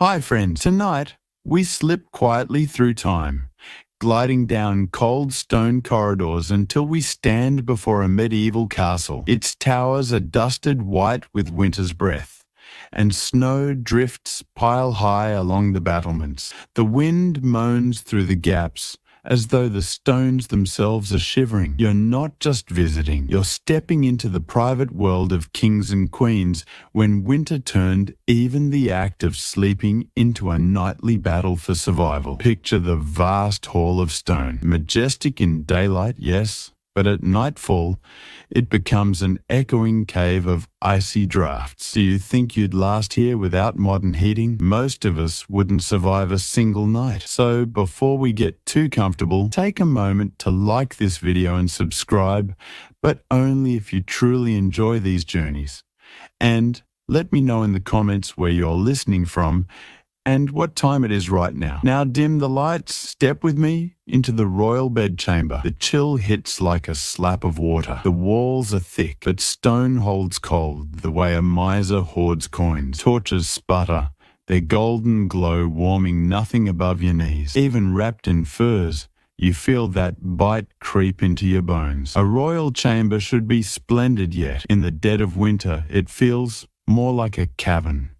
Hi friends, tonight we slip quietly through time, gliding down cold stone corridors until we stand before a medieval castle. Its towers are dusted white with winter's breath, and snow drifts pile high along the battlements. The wind moans through the gaps, as though the stones themselves are shivering. You're not just visiting, you're stepping into the private world of kings and queens when winter turned even the act of sleeping into a nightly battle for survival. Picture the vast hall of stone, majestic in daylight, yes, but at nightfall, it becomes an echoing cave of icy drafts. Do you think you'd last here without modern heating? Most of us wouldn't survive a single night. So before we get too comfortable, take a moment to like this video and subscribe, but only if you truly enjoy these journeys. And let me know in the comments where you're listening from and what time it is right now. Now dim the lights, step with me into the royal bedchamber. The chill hits like a slap of water. The walls are thick, but stone holds cold the way a miser hoards coins. Torches sputter, their golden glow warming nothing above your knees. Even wrapped in furs, you feel that bite creep into your bones. A royal chamber should be splendid, yet in the dead of winter it feels more like a cavern.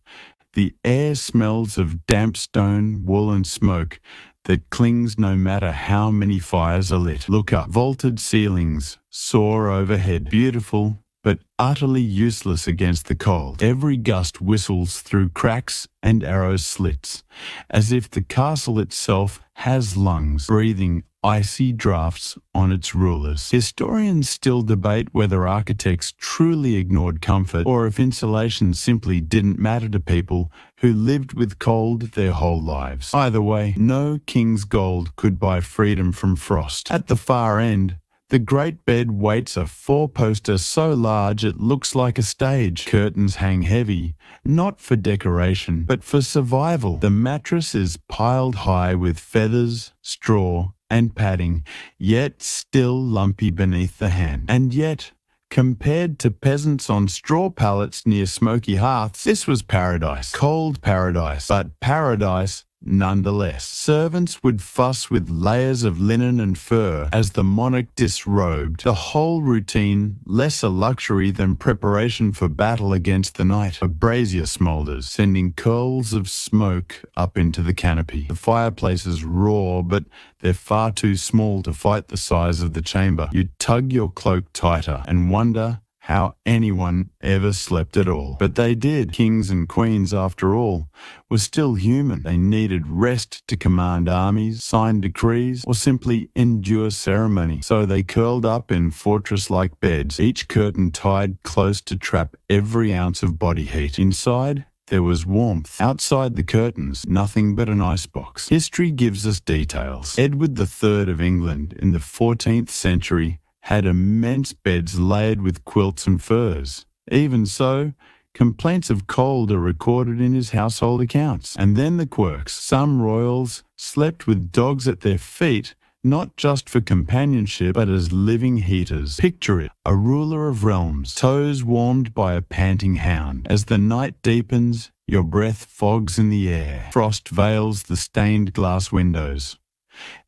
The air smells of damp stone, wool and smoke that clings no matter how many fires are lit. Look up. Vaulted ceilings soar overhead, beautiful but utterly useless against the cold. Every gust whistles through cracks and arrow slits, as if the castle itself has lungs, breathing icy drafts on its rulers. Historians still debate whether architects truly ignored comfort or if insulation simply didn't matter to people who lived with cold their whole lives. Either way, no king's gold could buy freedom from frost. At the far end, the great bed waits a four-poster so large it looks like a stage. Curtains hang heavy, not for decoration, but for survival. The mattress is piled high with feathers, straw, and padding, yet still lumpy beneath the hand. And yet, compared to peasants on straw pallets near smoky hearths, this was paradise. Cold paradise, but paradise nonetheless. Servants would fuss with layers of linen and fur as the monarch disrobed, the whole routine less a luxury than preparation for battle against the night. A brazier smoulders, sending curls of smoke up into the canopy. The fireplaces roar, but they're far too small to fight the size of the chamber. You tug your cloak tighter and wonder how anyone ever slept at all. But they did. Kings and queens, after all, were still human. They needed rest to command armies, sign decrees, or simply endure ceremony. So they curled up in fortress-like beds, each curtain tied close to trap every ounce of body heat. Inside, there was warmth. Outside the curtains, nothing but an icebox. History gives us details. Edward III of England in the 14th century had immense beds laid with quilts and furs. Even so, complaints of cold are recorded in his household accounts. And then the quirks. Some royals slept with dogs at their feet, not just for companionship, but as living heaters. Picture it, a ruler of realms, toes warmed by a panting hound. As the night deepens, your breath fogs in the air. Frost veils the stained glass windows.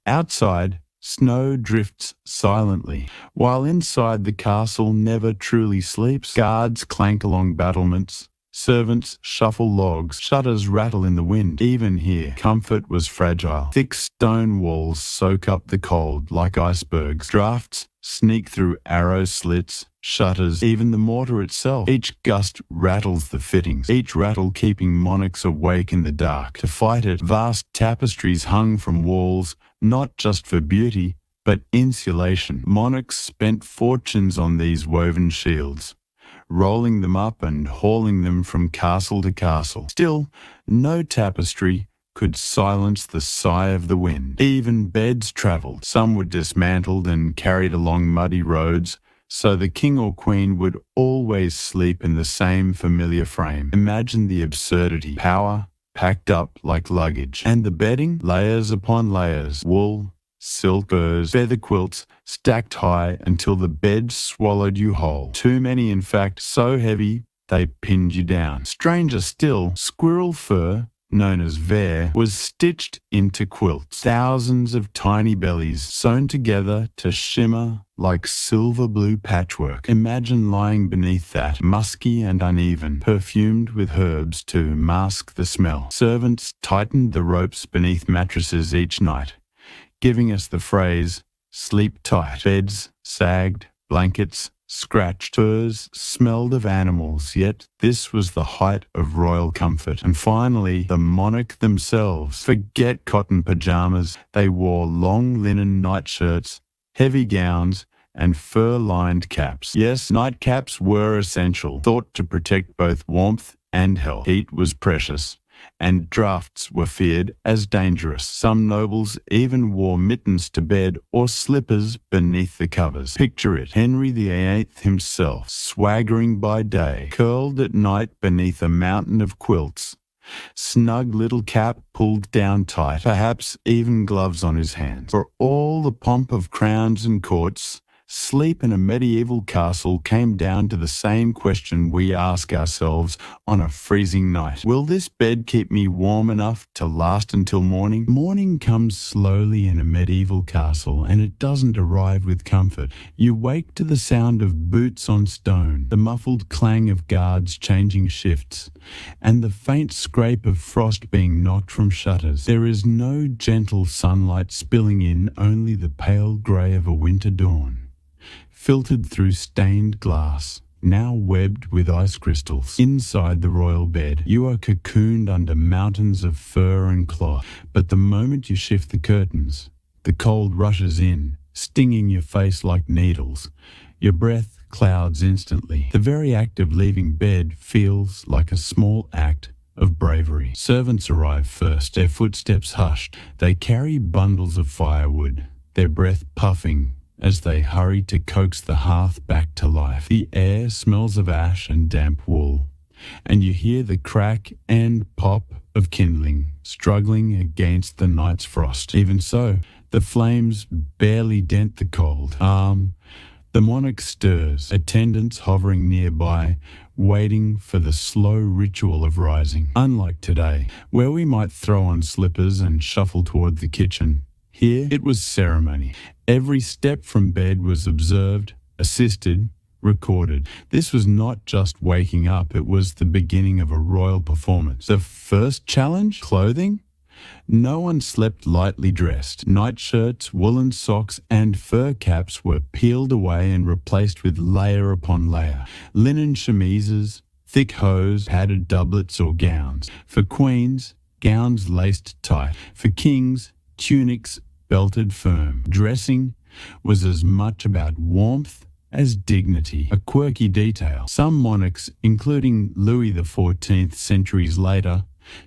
Outside, snow drifts silently, while inside the castle never truly sleeps. Guards clank along battlements, servants shuffle logs, shutters rattle in the wind. Even here, comfort was fragile. Thick stone walls soak up the cold like icebergs. Drafts sneak through arrow slits, shutters, even the mortar itself. Each gust rattles the fittings, each rattle keeping monarchs awake in the dark. To fight it, vast tapestries hung from walls, not just for beauty, but insulation. Monarchs spent fortunes on these woven shields, rolling them up and hauling them from castle to castle. Still, no tapestry could silence the sigh of the wind. Even beds travelled. Some were dismantled and carried along muddy roads, so the king or queen would always sleep in the same familiar frame. Imagine the absurdity. Power packed up like luggage. And the bedding? Layers upon layers. Wool, silk, furs, feather quilts stacked high until the bed swallowed you whole. Too many, in fact, so heavy they pinned you down. Stranger still, squirrel fur known as ver, was stitched into quilts. Thousands of tiny bellies sewn together to shimmer like silver blue patchwork. Imagine lying beneath that, musky and uneven, perfumed with herbs to mask the smell. Servants tightened the ropes beneath mattresses each night, giving us the phrase, "Sleep tight." Beds sagged, blankets scratched, furs smelled of animals, yet this was the height of royal comfort. And finally, the monarch themselves. Forget cotton pajamas. They wore long linen nightshirts, heavy gowns, and fur-lined caps. Yes, nightcaps were essential, thought to protect both warmth and health. Heat was precious, and draughts were feared as dangerous. Some nobles even wore mittens to bed or slippers beneath the covers. Picture it, Henry VIII himself, swaggering by day, curled at night beneath a mountain of quilts, snug little cap pulled down tight, perhaps even gloves on his hands. For all the pomp of crowns and courts, sleep in a medieval castle came down to the same question we ask ourselves on a freezing night. Will this bed keep me warm enough to last until morning? Morning comes slowly in a medieval castle, and it doesn't arrive with comfort. You wake to the sound of boots on stone, the muffled clang of guards changing shifts, and the faint scrape of frost being knocked from shutters. There is no gentle sunlight spilling in, only the pale grey of a winter dawn, filtered through stained glass, now webbed with ice crystals. Inside the royal bed, you are cocooned under mountains of fur and cloth. But the moment you shift the curtains, the cold rushes in, stinging your face like needles. Your breath clouds instantly. The very act of leaving bed feels like a small act of bravery. Servants arrive first, their footsteps hushed. They carry bundles of firewood, their breath puffing as they hurry to coax the hearth back to life. The air smells of ash and damp wool, and you hear the crack and pop of kindling struggling against the night's frost. Even so, the flames barely dent the cold. The monarch stirs, attendants hovering nearby, waiting for the slow ritual of rising. Unlike today, where we might throw on slippers and shuffle toward the kitchen, here it was ceremony. Every step from bed was observed, assisted, recorded. This was not just waking up, it was the beginning of a royal performance. The first challenge? Clothing? No one slept lightly dressed. Nightshirts, woolen socks, and fur caps were peeled away and replaced with layer upon layer. Linen chemises, thick hose, padded doublets or gowns. For queens, gowns laced tight. For kings, tunics belted firm. Dressing was as much about warmth as dignity, a quirky detail. Some monarchs, including Louis XIV centuries later,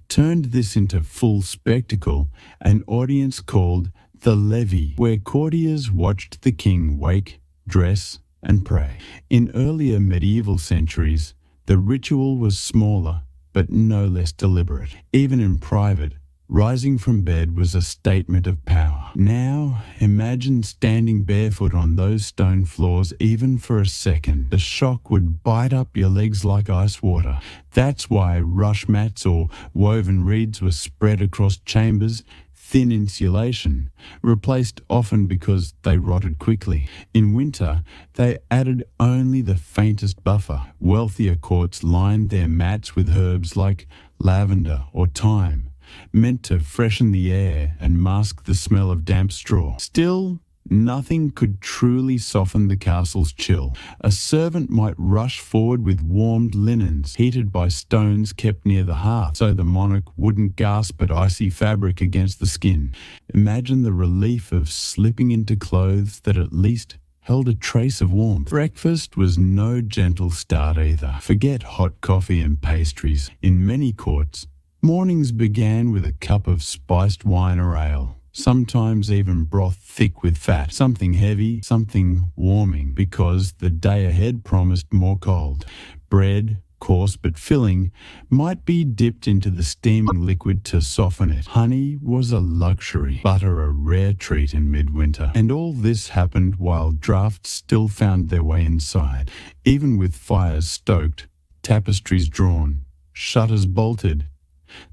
turned this into full spectacle, an audience called the levee, where courtiers watched the king wake, dress, and pray. In earlier medieval centuries, the ritual was smaller, but no less deliberate. Even in private, rising from bed was a statement of power. Now, imagine standing barefoot on those stone floors even for a second. The shock would bite up your legs like ice water. That's why rush mats or woven reeds were spread across chambers, thin insulation, replaced often because they rotted quickly. In winter, they added only the faintest buffer. Wealthier courts lined their mats with herbs like lavender or thyme, meant to freshen the air and mask the smell of damp straw. Still, nothing could truly soften the castle's chill. A servant might rush forward with warmed linens, heated by stones kept near the hearth, so the monarch wouldn't gasp at icy fabric against the skin. Imagine the relief of slipping into clothes that at least held a trace of warmth. Breakfast was no gentle start either. Forget hot coffee and pastries. In many courts, mornings began with a cup of spiced wine or ale, sometimes even broth thick with fat, something heavy, something warming, because the day ahead promised more cold. Bread, coarse but filling, might be dipped into the steaming liquid to soften it. Honey was a luxury, butter a rare treat in midwinter. And all this happened while draughts still found their way inside, even with fires stoked, tapestries drawn, shutters bolted,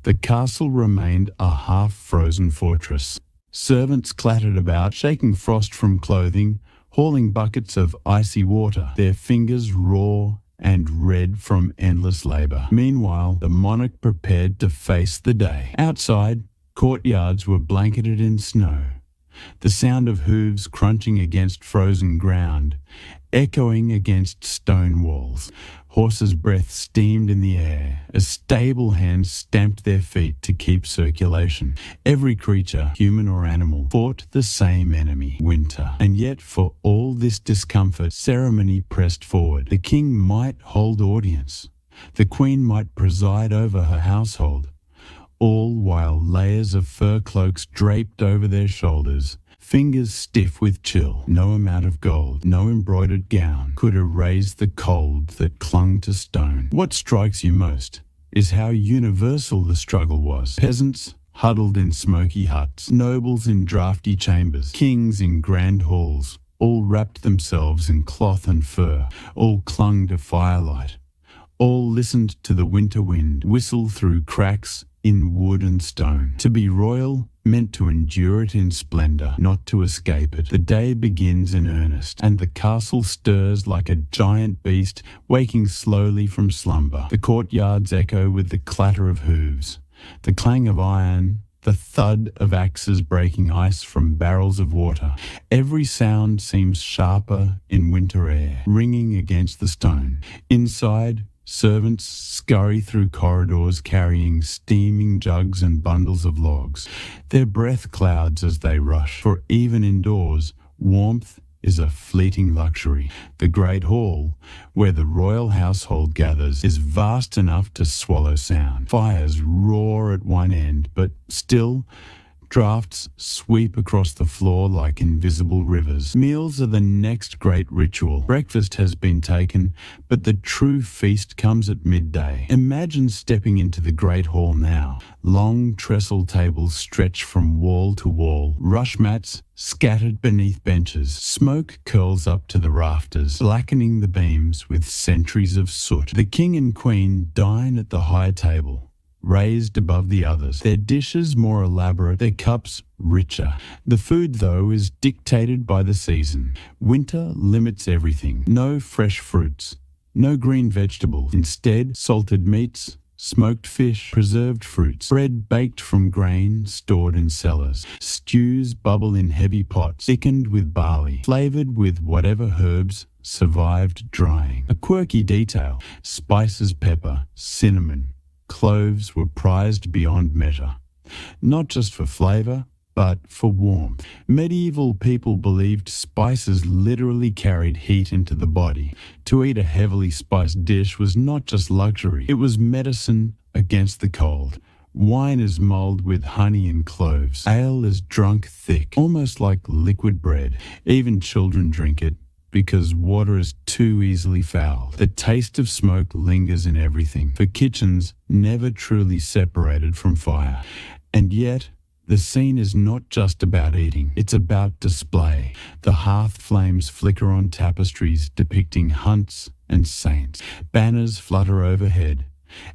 The castle remained a half-frozen fortress. Servants clattered about, shaking frost from clothing, hauling buckets of icy water, their fingers raw and red from endless labor. Meanwhile, the monarch prepared to face the day. Outside, courtyards were blanketed in snow, the sound of hooves crunching against frozen ground, echoing against stone walls. Horses' breath steamed in the air as stable hands stamped their feet to keep circulation. Every creature, human or animal, fought the same enemy, winter. And yet, for all this discomfort, ceremony pressed forward. The king might hold audience. The queen might preside over her household, all while layers of fur cloaks draped over their shoulders, fingers stiff with chill. No amount of gold, no embroidered gown could erase the cold that clung to stone. What strikes you most is how universal the struggle was. Peasants huddled in smoky huts, nobles in drafty chambers, kings in grand halls, all wrapped themselves in cloth and fur, all clung to firelight, all listened to the winter wind whistle through cracks in wood and stone. To be royal meant to endure it in splendor, not to escape it. The day begins in earnest, and the castle stirs like a giant beast waking slowly from slumber. The courtyards echo with the clatter of hooves, the clang of iron, the thud of axes breaking ice from barrels of water. Every sound seems sharper in winter air, ringing against the stone. Inside, servants scurry through corridors carrying steaming jugs and bundles of logs. Their breath clouds as they rush, for even indoors, warmth is a fleeting luxury. The great hall, where the royal household gathers, is vast enough to swallow sound. Fires roar at one end, but still, drafts sweep across the floor like invisible rivers. Meals are the next great ritual. Breakfast has been taken, but the true feast comes at midday. Imagine stepping into the great hall now. Long trestle tables stretch from wall to wall, rush mats scattered beneath benches. Smoke curls up to the rafters, blackening the beams with centuries of soot. The king and queen dine at the high table, raised above the others, their dishes more elaborate, their cups richer. The food, though, is dictated by the season. Winter limits everything. No fresh fruits, no green vegetables. Instead, salted meats, smoked fish, preserved fruits, bread baked from grain stored in cellars. Stews bubble in heavy pots, thickened with barley, flavored with whatever herbs survived drying. A quirky detail: spices, pepper, cinnamon, cloves were prized beyond measure, not just for flavor, but for warmth. Medieval people believed spices literally carried heat into the body. To eat a heavily spiced dish was not just luxury, it was medicine against the cold. Wine is mulled with honey and cloves. Ale is drunk thick, almost like liquid bread. Even children drink it, because water is too easily fouled. The taste of smoke lingers in everything, for kitchens never truly separated from fire. And yet, the scene is not just about eating, it's about display. The hearth flames flicker on tapestries depicting hunts and saints. Banners flutter overhead,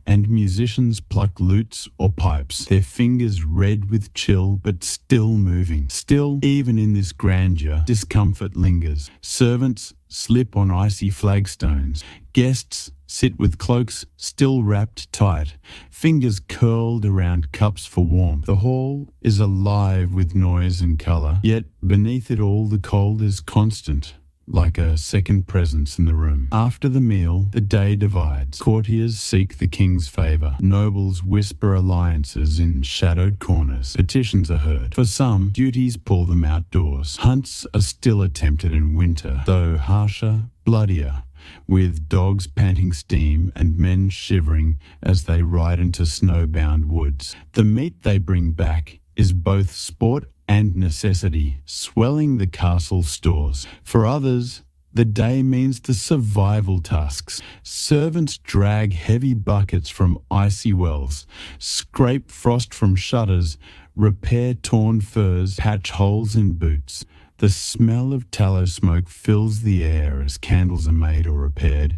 and musicians pluck lutes or pipes, their fingers red with chill but still moving. Still, even in this grandeur, discomfort lingers. Servants slip on icy flagstones. Guests sit with cloaks still wrapped tight, fingers curled around cups for warmth. The hall is alive with noise and color, yet beneath it all the cold is constant, like a second presence in the room. After the meal, the day divides. Courtiers seek the king's favor. Nobles whisper alliances in shadowed corners. Petitions are heard. For some, duties pull them outdoors. Hunts are still attempted in winter, though harsher, bloodier, with dogs panting steam and men shivering as they ride into snowbound woods. The meat they bring back is both sport and necessity, swelling the castle stores. For others, the day means the survival tasks. Servants drag heavy buckets from icy wells, scrape frost from shutters, repair torn furs, patch holes in boots. The smell of tallow smoke fills the air as candles are made or repaired.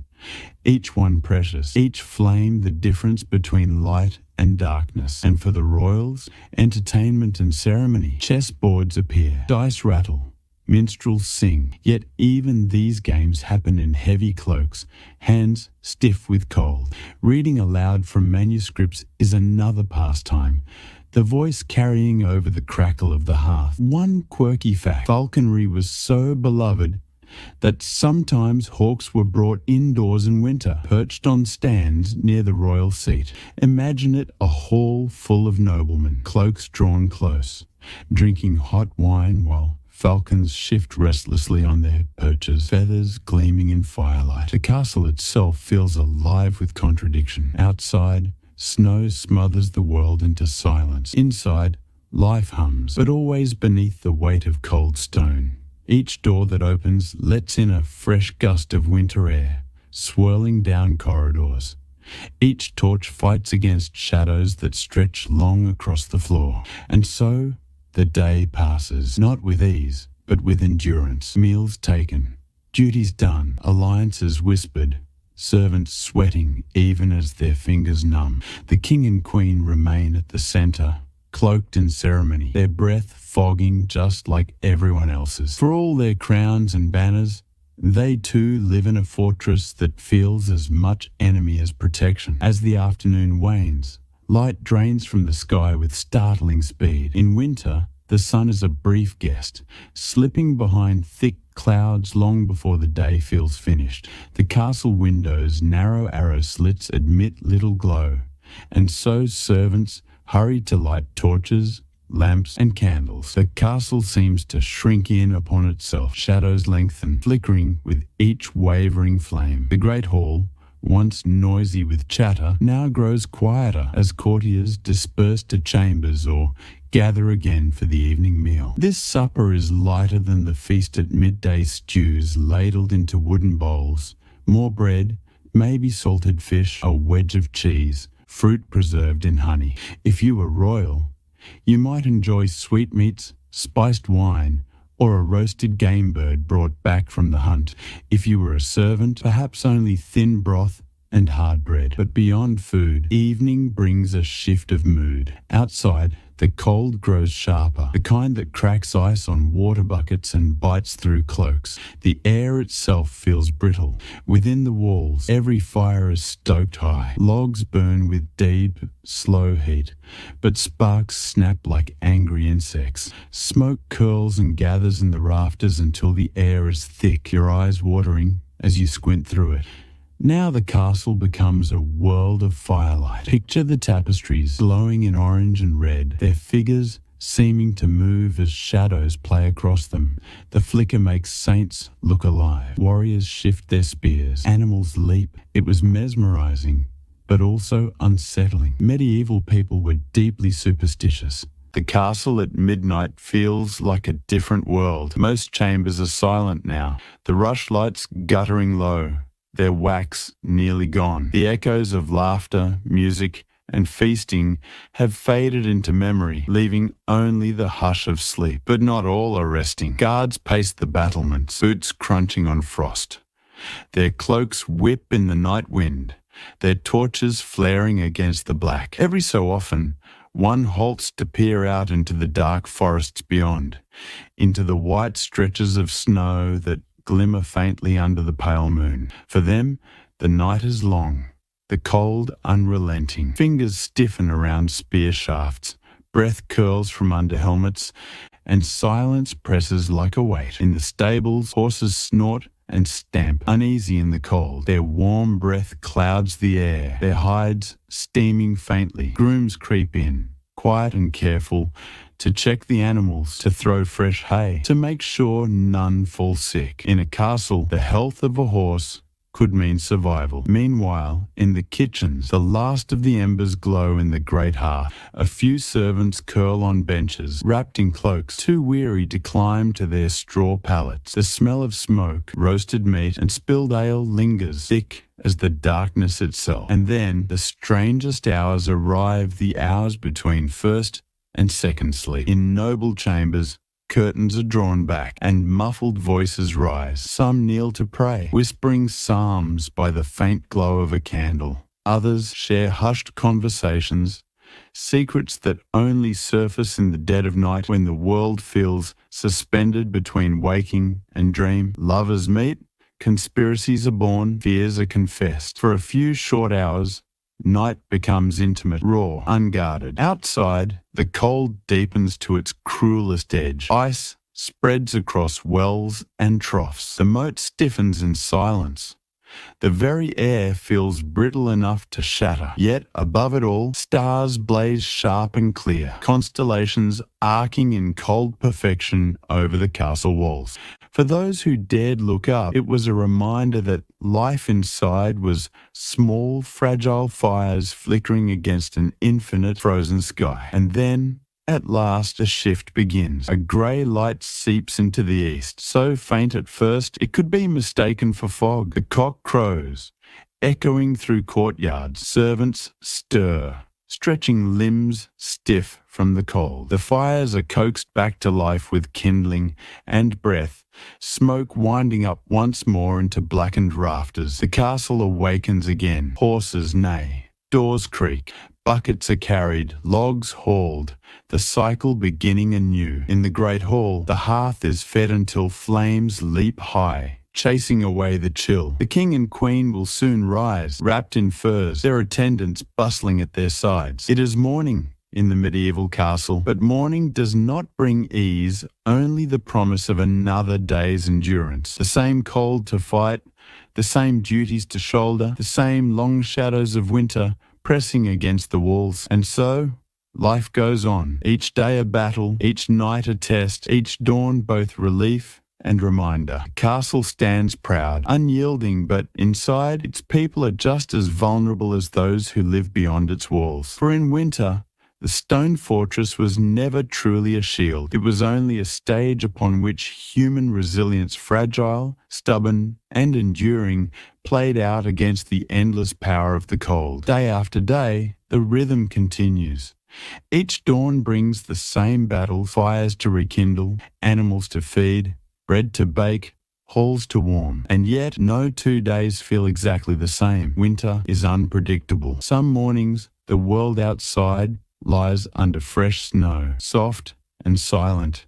each one precious, each flame the difference between light and darkness. And for the royals, entertainment and ceremony, chessboards appear, dice rattle, minstrels sing. Yet even these games happen in heavy cloaks, hands stiff with cold. Reading aloud from manuscripts is another pastime, the voice carrying over the crackle of the hearth. One quirky fact: falconry was so beloved that sometimes hawks were brought indoors in winter, perched on stands near the royal seat. Imagine it a hall full of noblemen, cloaks drawn close, drinking hot wine while falcons shift restlessly on their perches, feathers gleaming in firelight. The castle itself feels alive with contradiction. Outside, snow smothers the world into silence. Inside, life hums, but always beneath the weight of cold stone. Each door that opens lets in a fresh gust of winter air, swirling down corridors. Each torch fights against shadows that stretch long across the floor. And so the day passes, not with ease, but with endurance. Meals taken, duties done, alliances whispered, servants sweating even as their fingers numb. The king and queen remain at the center, cloaked in ceremony, their breath fogging just like everyone else's. For all their crowns and banners, they too live in a fortress that feels as much enemy as protection. As the afternoon wanes, light drains from the sky with startling speed. In winter, the sun is a brief guest, slipping behind thick clouds long before the day feels finished. The castle windows' narrow arrow slits admit little glow, and so servants hurry to light torches, lamps, and candles. The castle seems to shrink in upon itself, shadows lengthen, flickering with each wavering flame. The great hall, once noisy with chatter, now grows quieter as courtiers disperse to chambers or gather again for the evening meal. This supper is lighter than the feast at midday stews ladled into wooden bowls. More bread, maybe salted fish, a wedge of cheese, fruit preserved in honey. If you were royal, you might enjoy sweetmeats, spiced wine, or a roasted game bird brought back from the hunt. If you were a servant, perhaps only thin broth and hard bread. But beyond food, evening brings a shift of mood. Outside, the cold grows sharper, the kind that cracks ice on water buckets and bites through cloaks. The air itself feels brittle. Within the walls, every fire is stoked high. Logs burn with deep, slow heat, but sparks snap like angry insects. Smoke curls and gathers in the rafters until the air is thick, your eyes watering as you squint through it. Now the castle becomes a world of firelight. Picture the tapestries glowing in orange and red, their figures seeming to move as shadows play across them. The flicker makes saints look alive. Warriors shift their spears. Animals leap. It was mesmerizing, but also unsettling. Medieval people were deeply superstitious. The castle at midnight feels like a different world. Most chambers are silent now, the rushlights guttering low, their wax nearly gone. The echoes of laughter, music, and feasting have faded into memory, leaving only the hush of sleep. But not all are resting. Guards pace the battlements, boots crunching on frost. Their cloaks whip in the night wind, their torches flaring against the black. Every so often, one halts to peer out into the dark forests beyond, into the white stretches of snow that glimmer faintly under the pale moon. For them, the night is long, the cold unrelenting. Fingers stiffen around spear shafts, breath curls from under helmets, and silence presses like a weight. In the stables, horses snort and stamp, uneasy in the cold. Their warm breath clouds the air, their hides steaming faintly. Grooms creep in, quiet and careful, to check the animals, to throw fresh hay, to make sure none fall sick. In a castle, the health of a horse could mean survival. Meanwhile, in the kitchens, the last of the embers glow in the great hearth. A few servants curl on benches, wrapped in cloaks, too weary to climb to their straw pallets. The smell of smoke, roasted meat, and spilled ale lingers, thick as the darkness itself. And then the strangest hours arrive, the hours between first and second sleep. In noble chambers, Curtains are drawn back, and muffled voices rise. Some kneel to pray, whispering psalms by the faint glow of a candle. Others share hushed conversations, secrets that only surface in the dead of night when the world feels suspended between waking and dream. Lovers meet, conspiracies are born, fears are confessed. For a few short hours, night becomes intimate, raw, unguarded. Outside, the cold deepens to its cruelest edge. Ice spreads across wells and troughs. The moat stiffens in silence. The very air feels brittle enough to shatter. Yet, above it all, stars blaze sharp and clear, constellations arcing in cold perfection over the castle walls. For those who dared look up, it was a reminder that life inside was small, fragile fires flickering against an infinite frozen sky. And then, at last, a shift begins. A grey light seeps into the east, so faint at first it could be mistaken for fog. The cock crows, echoing through courtyards. Servants stir, stretching limbs stiff from the cold. The fires are coaxed back to life with kindling and breath, smoke winding up once more into blackened rafters. The castle awakens again. Horses neigh, doors creak, buckets are carried, logs hauled, the cycle beginning anew. In the great hall, the hearth is fed until flames leap high, chasing away the chill. The king and queen will soon rise, wrapped in furs, their attendants bustling at their sides. It is morning in the medieval castle, but morning does not bring ease, only the promise of another day's endurance. The same cold to fight, the same duties to shoulder, the same long shadows of winter pressing against the walls. And so, life goes on. Each day a battle, each night a test, each dawn both relief and reminder. The castle stands proud, unyielding, but inside, its people are just as vulnerable as those who live beyond its walls. For in winter, the stone fortress was never truly a shield. It was only a stage upon which human resilience, fragile, stubborn, and enduring, played out against the endless power of the cold. Day after day, the rhythm continues. Each dawn brings the same battle, fires to rekindle, animals to feed, bread to bake, halls to warm. And yet, no 2 days feel exactly the same. Winter is unpredictable. Some mornings, the world outside lies under fresh snow, soft and silent,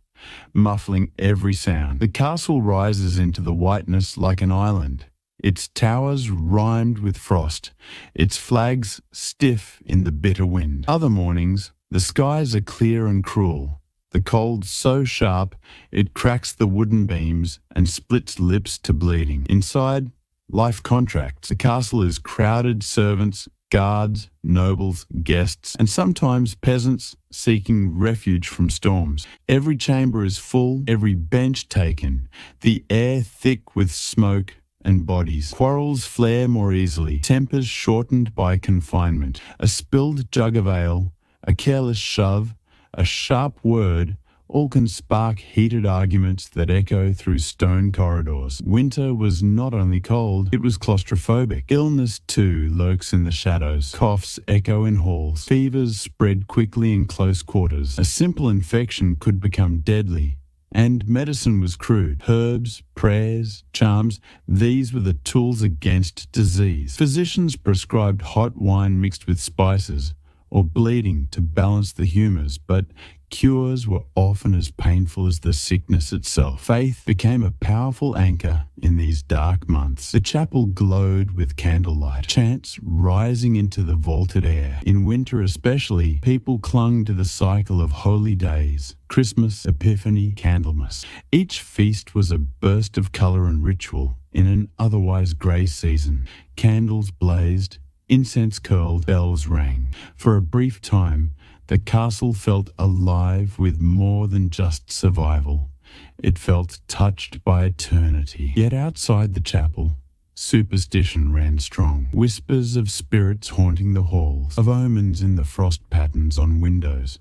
muffling every sound. The castle rises into the whiteness like an island, its towers rimed with frost, its flags stiff in the bitter wind. Other mornings, the skies are clear and cruel, the cold so sharp it cracks the wooden beams and splits lips to bleeding. Inside, life contracts. The castle is crowded servants, guards, nobles, guests, and sometimes peasants seeking refuge from storms. Every chamber is full, every bench taken, the air thick with smoke and bodies. Quarrels flare more easily, tempers shortened by confinement. A spilled jug of ale, a careless shove, a sharp word, all can spark heated arguments that echo through stone corridors. Winter was not only cold, it was claustrophobic. Illness, too, lurks in the shadows. Coughs echo in halls. Fevers spread quickly in close quarters. A simple infection could become deadly. And medicine was crude. Herbs, prayers, charms, these were the tools against disease. Physicians prescribed hot wine mixed with spices, or bleeding to balance the humours, but cures were often as painful as the sickness itself. Faith became a powerful anchor in these dark months. The chapel glowed with candlelight, chants rising into the vaulted air. In winter especially, people clung to the cycle of holy days, Christmas, Epiphany, Candlemas. Each feast was a burst of colour and ritual in an otherwise grey season. Candles blazed, incense curled, bells rang. For a brief time, the castle felt alive with more than just survival. It felt touched by eternity. Yet outside the chapel, superstition ran strong. Whispers of spirits haunting the halls, of omens in the frost patterns on windows,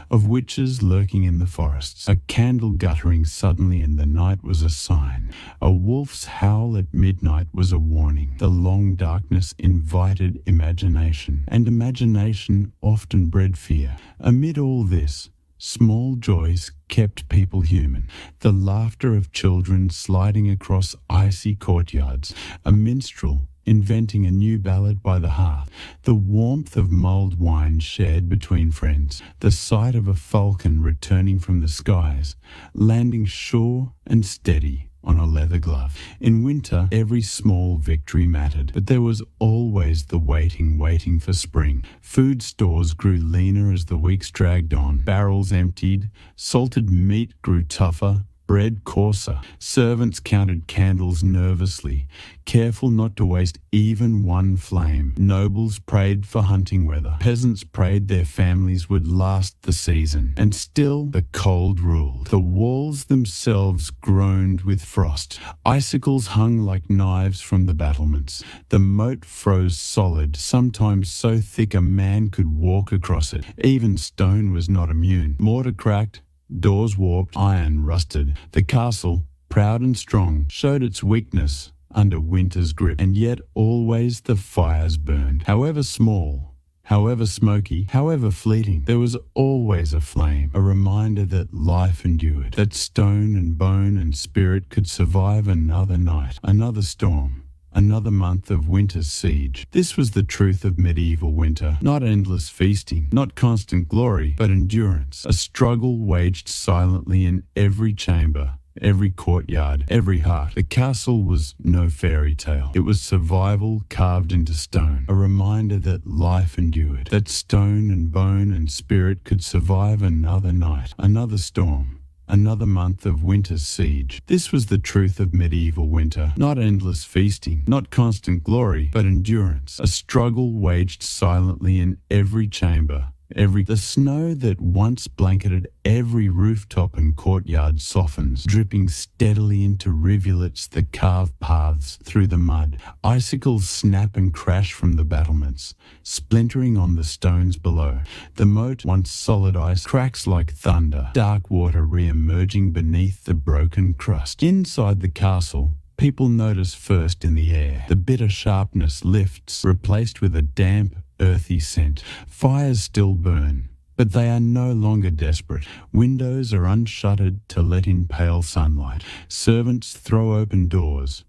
of witches lurking in the forests. A candle guttering suddenly in the night was a sign. A wolf's howl at midnight was a warning. The long darkness invited imagination, and imagination often bred fear. Amid all this, Small joys kept people human. The laughter of children sliding across icy courtyards, a minstrel inventing a new ballad by the hearth, the warmth of mulled wine shared between friends, the sight of a falcon returning from the skies, landing sure and steady on a leather glove. In winter, every small victory mattered, but there was always the waiting for spring. Food stores grew leaner as the weeks dragged on. Barrels emptied, salted meat grew tougher, bread coarser. Servants counted candles nervously, careful not to waste even one flame. Nobles prayed for hunting weather. Peasants prayed their families would last the season. And still the cold ruled. The walls themselves groaned with frost. Icicles hung like knives from the battlements. The moat froze solid, sometimes so thick a man could walk across it. Even stone was not immune. Mortar cracked, doors warped, iron rusted. The castle, proud and strong, showed its weakness under winter's grip, and yet always the fires burned. However small, however smoky, however fleeting, there was always a flame, a reminder that life endured, that stone and bone and spirit could survive another night, another storm, another month of winter's siege. This was the truth of medieval winter. Not endless feasting, not constant glory, but endurance. A struggle waged silently in every chamber, every courtyard, every heart. The castle was no fairy tale. It was survival carved into stone. A reminder that life endured, that stone and bone and spirit could survive another night, another storm, another month of winter's siege. This was the truth of medieval winter. Not endless feasting, not constant glory, but endurance. A struggle waged silently in every chamber, the snow that once blanketed every rooftop and courtyard softens, dripping steadily into rivulets that carve paths through the mud. Icicles snap and crash from the battlements, splintering on the stones below. The moat, once solid ice, cracks like thunder, dark water re-emerging beneath the broken crust. Inside the castle, people notice first in the air. The bitter sharpness lifts, replaced with a damp, earthy scent. Fires still burn, but they are no longer desperate. Windows are unshuttered to let in pale sunlight. Servants throw open doors,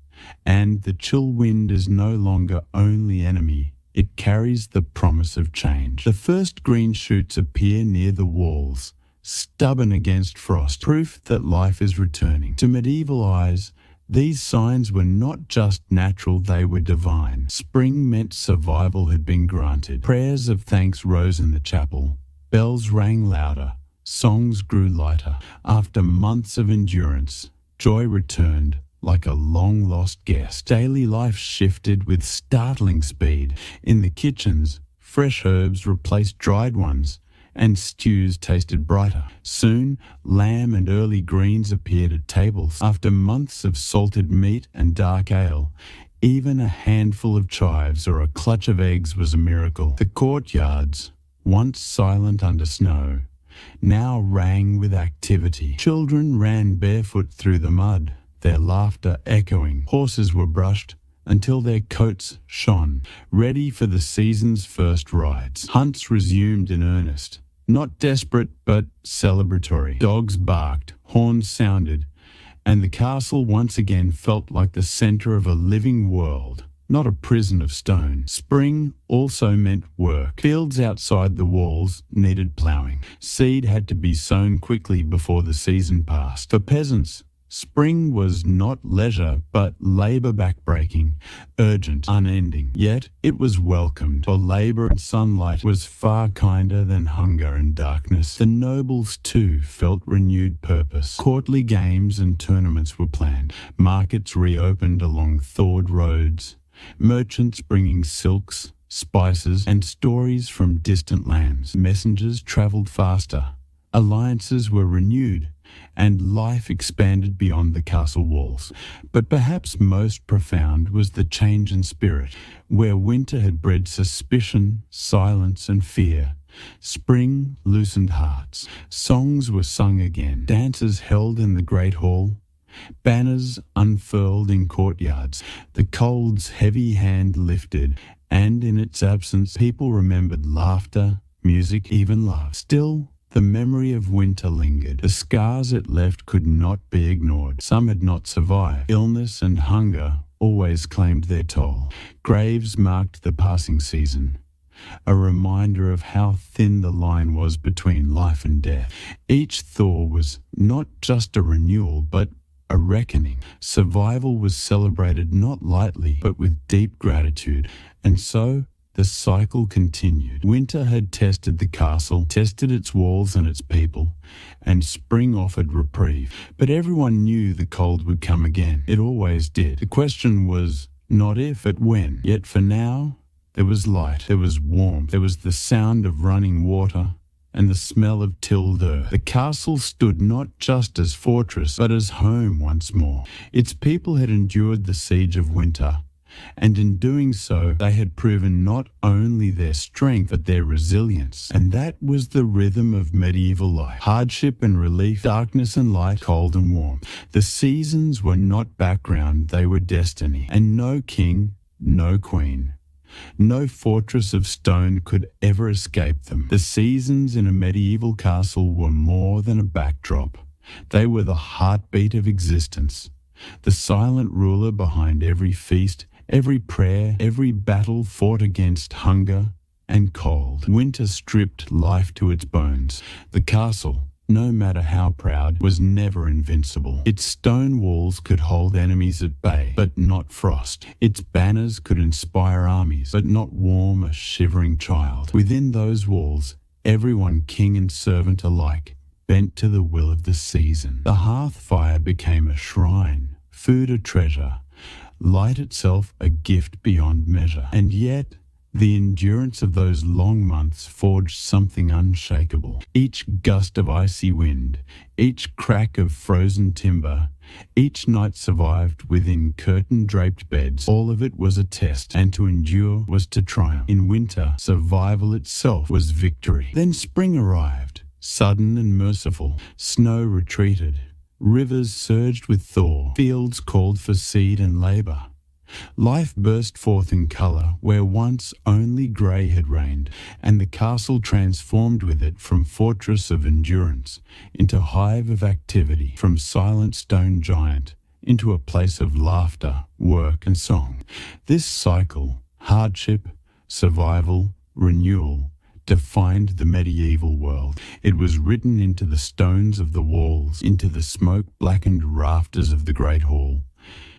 and the chill wind is no longer only enemy. It carries the promise of change. The first green shoots appear near the walls, stubborn against frost, proof that life is returning. To medieval eyes, these signs were not just natural, they were divine. Spring meant survival had been granted. Prayers of thanks rose in the chapel. Bells rang louder. Songs grew lighter. After months of endurance, joy returned like a long-lost guest. Daily life shifted with startling speed. In the kitchens, fresh herbs replaced dried ones, and stews tasted brighter. Soon, lamb and early greens appeared at tables. After months of salted meat and dark ale, even a handful of chives or a clutch of eggs was a miracle. The courtyards, once silent under snow, now rang with activity. Children ran barefoot through the mud, their laughter echoing. Horses were brushed until their coats shone, ready for the season's first rides. Hunts resumed in earnest, not desperate but celebratory. Dogs barked, horns sounded, and the castle once again felt like the center of a living world, not a prison of stone. Spring also meant work. Fields outside the walls needed ploughing. Seed had to be sown quickly before the season passed. For peasants, spring was not leisure, but labor backbreaking, urgent, unending. Yet it was welcomed, for labor and sunlight was far kinder than hunger and darkness. The nobles, too, felt renewed purpose. Courtly games and tournaments were planned. Markets reopened along thawed roads. Merchants bringing silks, spices, and stories from distant lands. Messengers traveled faster. Alliances were renewed, and life expanded beyond the castle walls. But perhaps most profound was the change in spirit. Where winter had bred suspicion, silence, and fear, spring loosened hearts. Songs were sung again, dances held in the great hall, banners unfurled in courtyards. The cold's heavy hand lifted, and in its absence people remembered laughter, music, even love. Still, The memory of winter lingered. The scars it left could not be ignored. Some had not survived. Illness and hunger always claimed their toll. Graves marked the passing season, a reminder of how thin the line was between life and death. Each thaw was not just a renewal, but a reckoning. Survival was celebrated not lightly, but with deep gratitude. And so the cycle continued. Winter had tested the castle, tested its walls and its people, and spring offered reprieve. But everyone knew the cold would come again. It always did. The question was not if, but when. Yet for now, there was light, there was warmth, there was the sound of running water, and the smell of tilled earth. The castle stood not just as fortress, but as home once more. Its people had endured the siege of winter, and in doing so, they had proven not only their strength, but their resilience. And that was the rhythm of medieval life. Hardship and relief, darkness and light, cold and warm. The seasons were not background, they were destiny. And no king, no queen, no fortress of stone could ever escape them. The seasons in a medieval castle were more than a backdrop. They were the heartbeat of existence, the silent ruler behind every feast, every prayer, every battle fought against hunger and cold. Winter stripped life to its bones. The castle, no matter how proud, was never invincible. Its stone walls could hold enemies at bay, but not frost. Its banners could inspire armies, but not warm a shivering child. Within those walls, everyone, king and servant alike, bent to the will of the season. The hearth fire became a shrine, food a treasure, light itself a gift beyond measure. And yet, the endurance of those long months forged something unshakable. Each gust of icy wind, each crack of frozen timber, each night survived within curtain-draped beds. All of it was a test, and to endure was to triumph. In winter, survival itself was victory. Then spring arrived, sudden and merciful. Snow retreated. Rivers surged with thaw. Fields called for seed and labor. Life burst forth in colour where once only grey had reigned, and the castle transformed with it from fortress of endurance into hive of activity, from silent stone giant into a place of laughter, work and song. This cycle, hardship, survival, renewal, defined the medieval world. It was written into the stones of the walls, into the smoke-blackened rafters of the great hall,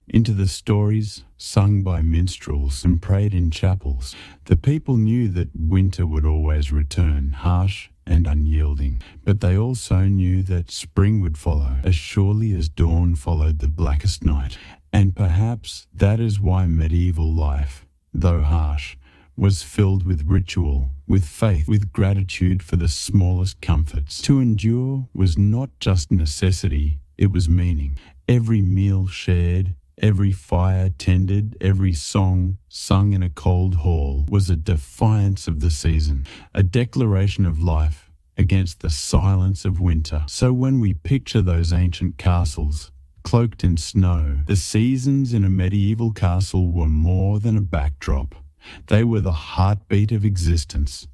into the stories sung by minstrels and prayed in chapels. The people knew that winter would always return, harsh and unyielding, but they also knew that spring would follow, as surely as dawn followed the blackest night. And perhaps that is why medieval life, though harsh, was filled with ritual, with faith, with gratitude for the smallest comforts. To endure was not just necessity, it was meaning. Every meal shared, every fire tended, every song sung in a cold hall was a defiance of the season, a declaration of life against the silence of winter. So when we picture those ancient castles, cloaked in snow, the seasons in a medieval castle were more than a backdrop. They were the heartbeat of existence,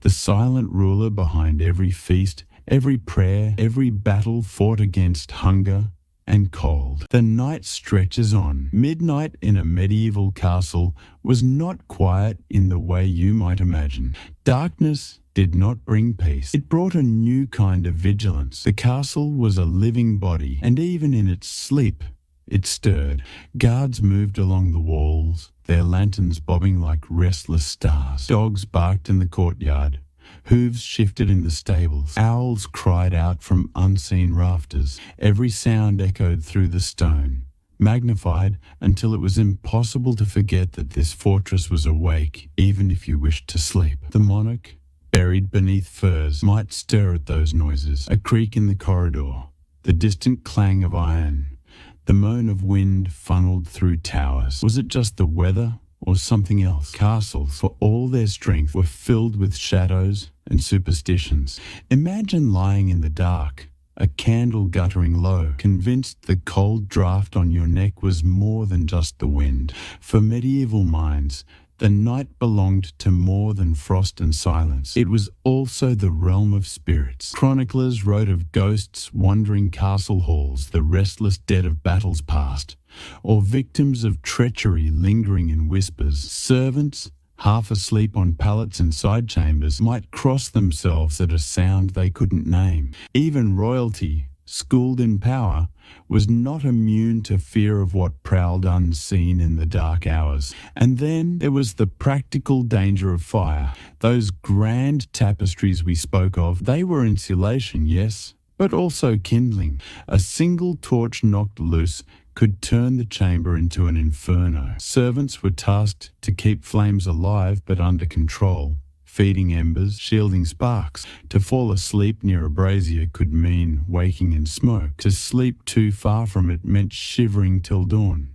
the silent ruler behind every feast, every prayer, every battle fought against hunger and cold. The night stretches on. Midnight in a medieval castle was not quiet in the way you might imagine. Darkness did not bring peace. It brought a new kind of vigilance. The castle was a living body, and even in its sleep, it stirred. Guards moved along the walls, their lanterns bobbing like restless stars. Dogs barked in the courtyard. Hooves shifted in the stables. Owls cried out from unseen rafters. Every sound echoed through the stone, magnified until it was impossible to forget that this fortress was awake, even if you wished to sleep. The monarch, buried beneath furs, might stir at those noises. A creak in the corridor, the distant clang of iron, the moan of wind funneled through towers. Was it just the weather or something else? Castles, for all their strength, were filled with shadows and superstitions. Imagine lying in the dark, a candle guttering low, convinced the cold draft on your neck was more than just the wind. For medieval minds, The night belonged to more than frost and silence. It was also the realm of spirits. Chroniclers wrote of ghosts wandering castle halls, the restless dead of battles past, or victims of treachery lingering in whispers. Servants, half asleep on pallets in side chambers, might cross themselves at a sound they couldn't name. Even royalty, schooled in power, was not immune to fear of what prowled unseen in the dark hours. And then there was the practical danger of fire. Those grand tapestries we spoke of, they were insulation, yes, but also kindling. A single torch knocked loose could turn the chamber into an inferno. Servants were tasked to keep flames alive but under control, feeding embers, shielding sparks. To fall asleep near a brazier could mean waking in smoke. To sleep too far from it meant shivering till dawn.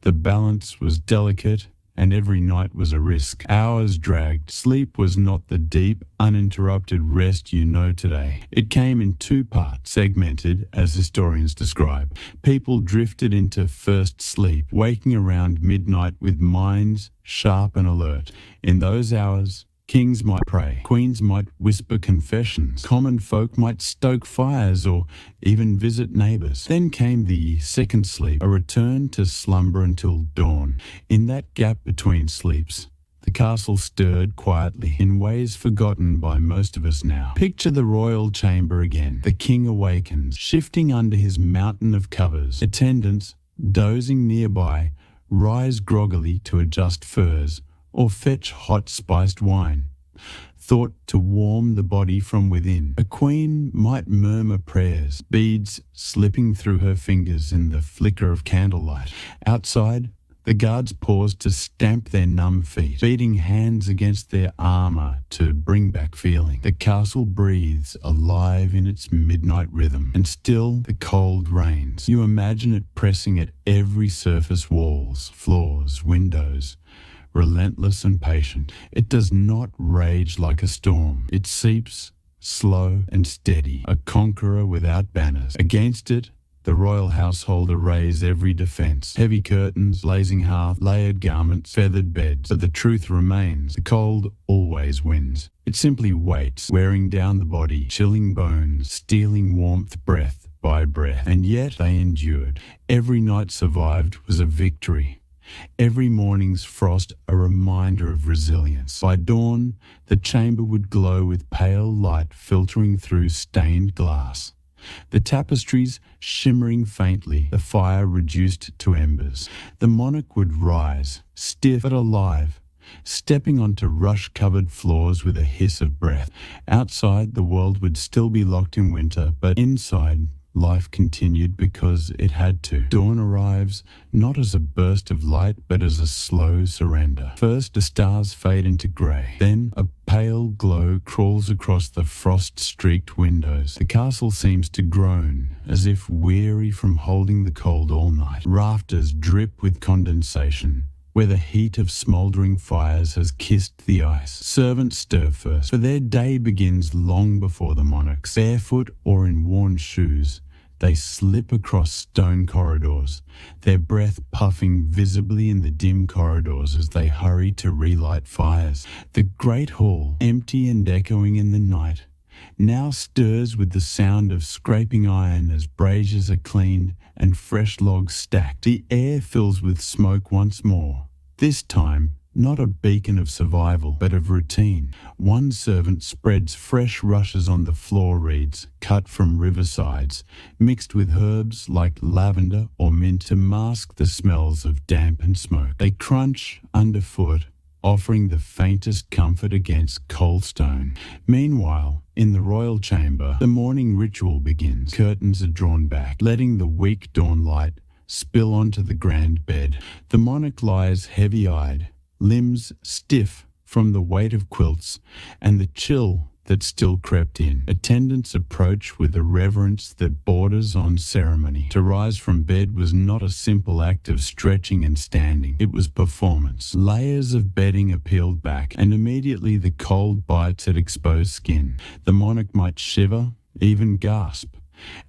The balance was delicate, and every night was a risk. Hours dragged. Sleep was not the deep, uninterrupted rest you know today. It came in two parts, segmented, as historians describe. People drifted into first sleep, waking around midnight with minds sharp and alert. In those hours, kings might pray, queens might whisper confessions, common folk might stoke fires or even visit neighbours. Then came the second sleep, a return to slumber until dawn. In that gap between sleeps, the castle stirred quietly in ways forgotten by most of us now. Picture the royal chamber again. The king awakens, shifting under his mountain of covers. Attendants, dozing nearby, rise groggily to adjust furs or fetch hot spiced wine, thought to warm the body from within. A queen might murmur prayers, beads slipping through her fingers in the flicker of candlelight. Outside, the guards paused to stamp their numb feet, beating hands against their armor to bring back feeling. The castle breathes, alive in its midnight rhythm, and still the cold reigns. You imagine it pressing at every surface, walls, floors, windows, relentless and patient. It does not rage like a storm. It seeps, slow and steady, a conqueror without banners. Against it, the royal household arrays every defence. Heavy curtains, blazing hearth, layered garments, feathered beds. But the truth remains. The cold always wins. It simply waits, wearing down the body, chilling bones, stealing warmth breath by breath. And yet they endured. Every night survived was a victory. Every morning's frost a reminder of resilience. By dawn, the chamber would glow with pale light filtering through stained glass. The tapestries shimmering faintly, the fire reduced to embers. The monarch would rise, stiff but alive, stepping onto rush-covered floors with a hiss of breath. Outside, the world would still be locked in winter, but inside, life continued because it had to. Dawn arrives not as a burst of light, but as a slow surrender. First, the stars fade into grey. Then, a pale glow crawls across the frost-streaked windows. The castle seems to groan, as if weary from holding the cold all night. Rafters drip with condensation, where the heat of smouldering fires has kissed the ice. Servants stir first, for their day begins long before the monarch's. Barefoot or in worn shoes, they slip across stone corridors, their breath puffing visibly in the dim corridors as they hurry to relight fires. The great hall, empty and echoing in the night, now stirs with the sound of scraping iron as braziers are cleaned and fresh logs stacked. The air fills with smoke once more, this time not a beacon of survival, but of routine. One servant spreads fresh rushes on the floor reeds, cut from riversides, mixed with herbs like lavender or mint to mask the smells of damp and smoke. They crunch underfoot, offering the faintest comfort against cold stone. Meanwhile, in the royal chamber, the morning ritual begins. Curtains are drawn back, letting the weak dawn light spill onto the grand bed. The monarch lies heavy-eyed, limbs stiff from the weight of quilts and the chill that still crept in. Attendants approach with a reverence that borders on ceremony. To rise from bed was not a simple act of stretching and standing. It was performance. Layers of bedding are peeled back, and immediately the cold bites at exposed skin. The monarch might shiver, even gasp,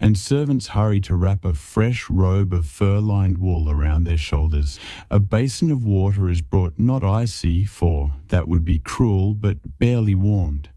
and servants hurry to wrap a fresh robe of fur-lined wool around their shoulders. A basin of water is brought, not icy, for that would be cruel, but barely warmed,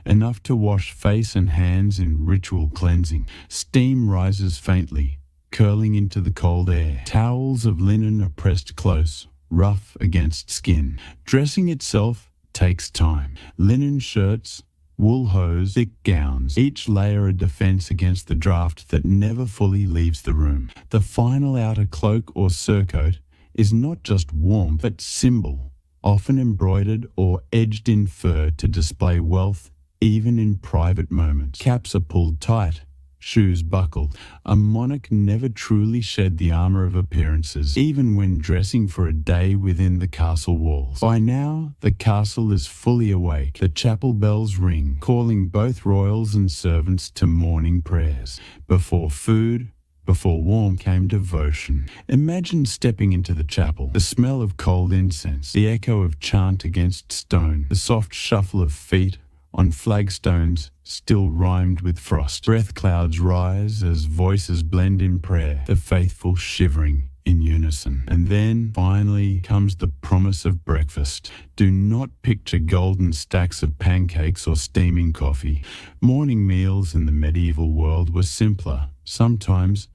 enough to wash face and hands in ritual cleansing. Steam rises faintly, curling into the cold air. Towels of linen are pressed close, rough against skin. Dressing itself takes time. Linen shirts, wool hose, thick gowns, each layer a defense against the draft that never fully leaves the room. The final outer cloak or surcoat is not just warm, but symbol, often embroidered or edged in fur to display wealth even in private moments. Caps are pulled tight, shoes buckled. A monarch never truly shed the armor of appearances, even when dressing for a day within the castle walls. By now, the castle is fully awake. The chapel bells ring, calling both royals and servants to morning prayers. Before food, before warmth came devotion. Imagine stepping into the chapel, the smell of cold incense, the echo of chant against stone, the soft shuffle of feet on flagstones still rhymed with frost. Breath clouds rise as voices blend in prayer, the faithful shivering in unison. And then, finally, comes the promise of breakfast. Do not picture golden stacks of pancakes or steaming coffee. Morning meals in the medieval world were simpler, sometimes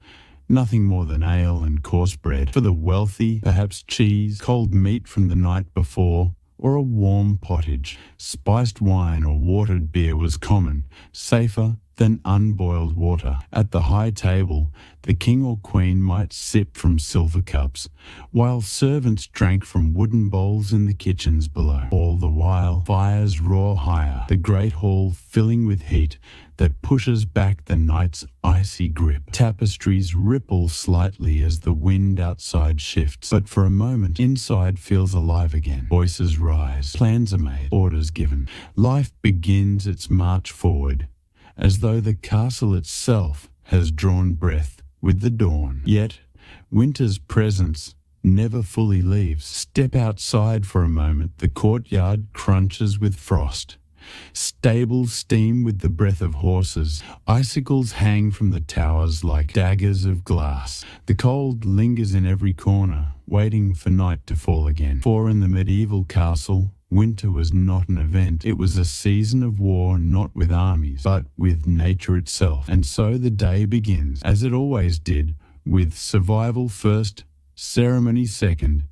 nothing more than ale and coarse bread. For the wealthy, perhaps cheese, cold meat from the night before, or a warm pottage. Spiced wine or watered beer was common, safer than unboiled water. At the high table, the king or queen might sip from silver cups, while servants drank from wooden bowls in the kitchens below. All the while, fires roar higher, the great hall filling with heat that pushes back the night's icy grip. Tapestries ripple slightly as the wind outside shifts, but for a moment, inside feels alive again. Voices rise, plans are made, orders given. Life begins its march forward, as though the castle itself has drawn breath with the dawn. Yet, winter's presence never fully leaves. Step outside for a moment, the courtyard crunches with frost. Stables steam with the breath of horses. Icicles hang from the towers like daggers of glass. The cold lingers in every corner, waiting for night to fall again. For in the medieval castle, winter was not an event. It was a season of war, not with armies, but with nature itself. And so the day begins, as it always did, with survival first, ceremony second,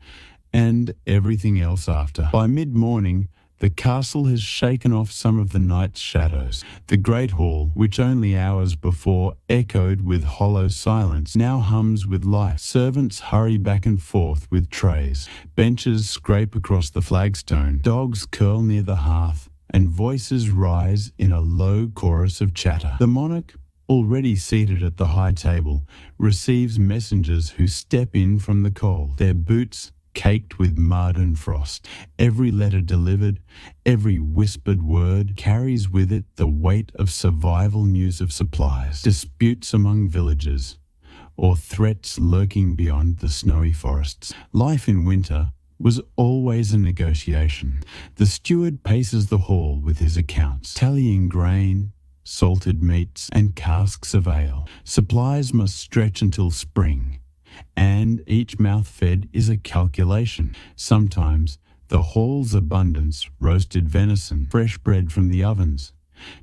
and everything else after. By mid-morning, the castle has shaken off some of the night's shadows. The great hall, which only hours before echoed with hollow silence, now hums with life. Servants hurry back and forth with trays. Benches scrape across the flagstone. Dogs curl near the hearth, and voices rise in a low chorus of chatter. The monarch, already seated at the high table, receives messengers who step in from the cold, their boots caked with mud and frost. Every letter delivered, every whispered word carries with it the weight of survival news of supplies, disputes among villagers, or threats lurking beyond the snowy forests. Life in winter was always a negotiation. The steward paces the hall with his accounts, tallying grain, salted meats, and casks of ale. Supplies must stretch until spring, and each mouth fed is a calculation. Sometimes the hall's abundance, roasted venison, fresh bread from the ovens.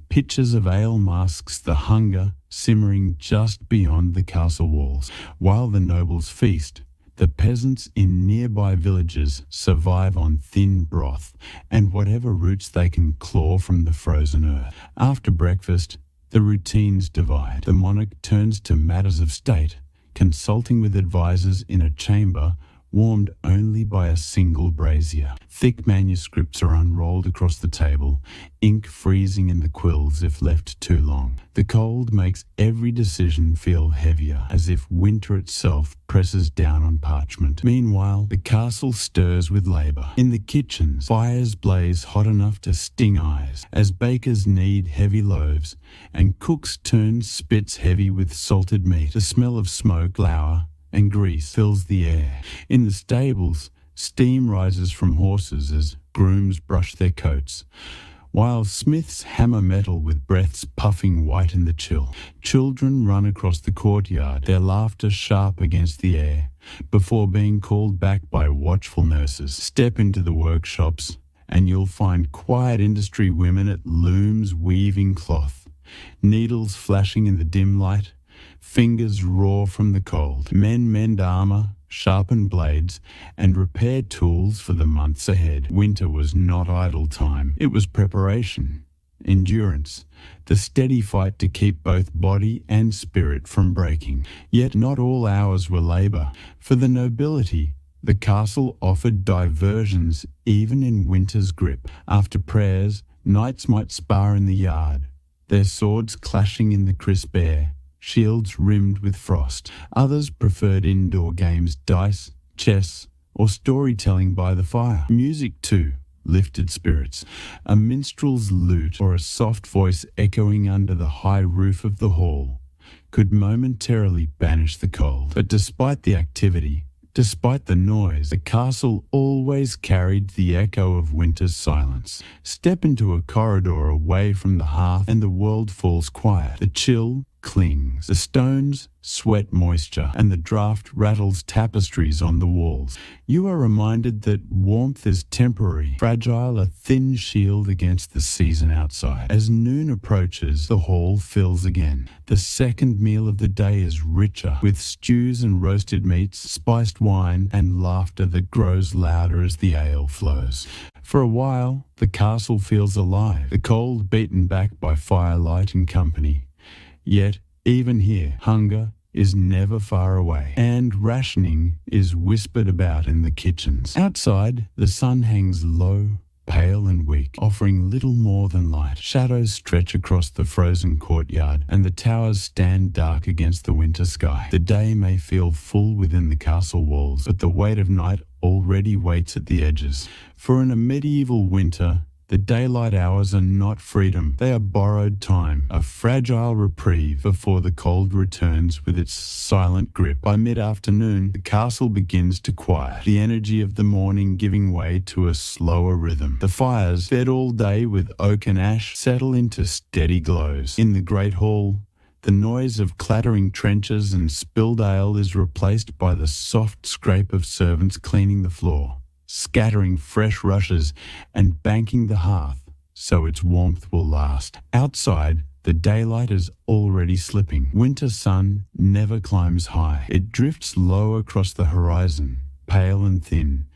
Pitchers of ale masks the hunger simmering just beyond the castle walls. While the nobles feast, the peasants in nearby villages survive on thin broth and whatever roots they can claw from the frozen earth. After breakfast, the routines divide. The monarch turns to matters of state, consulting with advisors in a chamber warmed only by a single brazier. Thick manuscripts are unrolled across the table, ink freezing in the quills if left too long. The cold makes every decision feel heavier, as if winter itself presses down on parchment. Meanwhile, the castle stirs with labour. In the kitchens, fires blaze hot enough to sting eyes, as bakers knead heavy loaves, and cooks turn spits heavy with salted meat. The smell of smoke, flour, and grease fills the air. In the stables, steam rises from horses as grooms brush their coats, while smiths hammer metal with breaths puffing white in the chill. Children run across the courtyard, their laughter sharp against the air, before being called back by watchful nurses. Step into the workshops, and you'll find quiet industry women at looms weaving cloth, needles flashing in the dim light, fingers raw from the cold. Men mend armor, sharpen blades, and repair tools for the months ahead. Winter was not idle time. It was preparation, endurance, the steady fight to keep both body and spirit from breaking. Yet not all hours were labor. For the nobility, the castle offered diversions even in winter's grip. After prayers, knights might spar in the yard, their swords clashing in the crisp air, shields rimmed with frost. Others preferred indoor games, dice, chess, or storytelling by the fire. Music, too, lifted spirits. A minstrel's lute or a soft voice echoing under the high roof of the hall could momentarily banish the cold. But despite the activity, despite the noise, the castle always carried the echo of winter's silence. Step into a corridor away from the hearth and the world falls quiet. The chill clings, the stones sweat moisture, and the draft rattles tapestries on the walls. You are reminded that warmth is temporary, fragile, a thin shield against the season outside. As noon approaches, the hall fills again. The second meal of the day is richer, with stews and roasted meats, spiced wine, and laughter that grows louder as the ale flows. For a while, the castle feels alive, the cold beaten back by firelight and company. Yet, even here, hunger is never far away, and rationing is whispered about in the kitchens. Outside, the sun hangs low, pale and weak, offering little more than light. Shadows stretch across the frozen courtyard, and the towers stand dark against the winter sky. The day may feel full within the castle walls, but the weight of night already waits at the edges. For in a medieval winter, the daylight hours are not freedom. They are borrowed time, a fragile reprieve before the cold returns with its silent grip. By mid-afternoon, the castle begins to quiet, the energy of the morning giving way to a slower rhythm. The fires, fed all day with oak and ash, settle into steady glows. In the great hall, the noise of clattering trenchers and spilled ale is replaced by the soft scrape of servants cleaning the floor, scattering fresh rushes and banking the hearth so its warmth will last. Outside, the daylight is already slipping. Winter sun never climbs high. It drifts low across the horizon, pale and thin,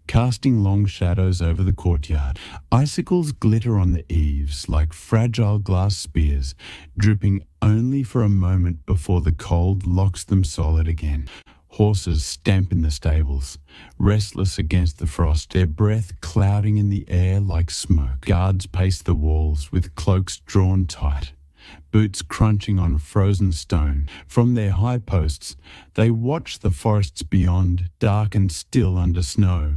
casting long shadows over the courtyard. Icicles glitter on the eaves like fragile glass spears, dripping only for a moment before the cold locks them solid again. Horses stamp in the stables, restless against the frost, their breath clouding in the air like smoke. Guards pace the walls with cloaks drawn tight, boots crunching on frozen stone. From their high posts, they watch the forests beyond, dark and still under snow,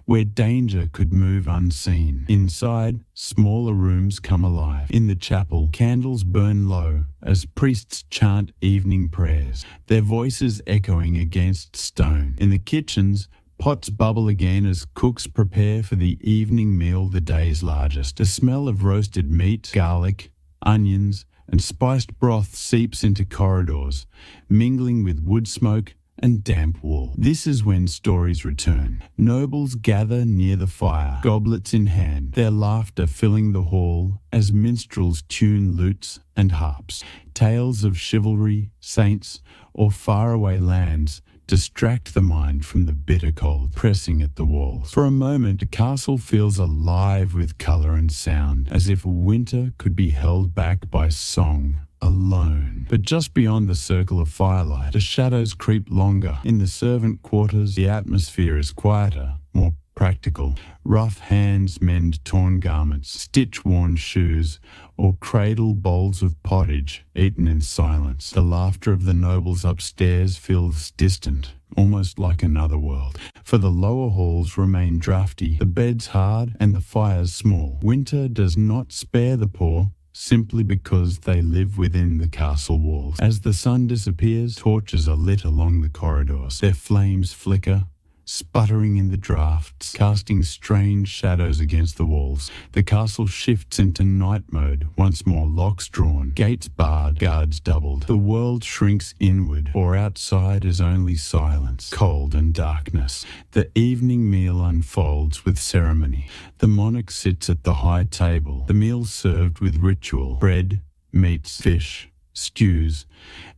where danger could move unseen. Inside, smaller rooms come alive. In the chapel, candles burn low as priests chant evening prayers, their voices echoing against stone. In the kitchens, pots bubble again as cooks prepare for the evening meal, the day's largest. The smell of roasted meat, garlic, onions, and spiced broth seeps into corridors, mingling with wood smoke and damp wool. This is when stories return. Nobles gather near the fire, goblets in hand, their laughter filling the hall as minstrels tune lutes and harps. Tales of chivalry, saints, or faraway lands distract the mind from the bitter cold pressing at the walls. For a moment, the castle feels alive with colour and sound, as if winter could be held back by song alone. But just beyond the circle of firelight, the shadows creep longer. In the servant quarters, the atmosphere is quieter, more practical. Rough hands mend torn garments, stitch worn shoes, or cradle bowls of pottage eaten in silence. The laughter of the nobles upstairs feels distant, almost like another world. For the lower halls remain draughty, the beds hard, and the fires small. Winter does not spare the poor, simply because they live within the castle walls. As the sun disappears, torches are lit along the corridors. Their flames flicker, sputtering in the drafts, casting strange shadows against the walls. The castle shifts into night mode, once more locks drawn, gates barred, guards doubled. The world shrinks inward, for outside is only silence, cold and darkness. The evening meal unfolds with ceremony. The monarch sits at the high table, the meal served with ritual, bread, meats, fish, stews,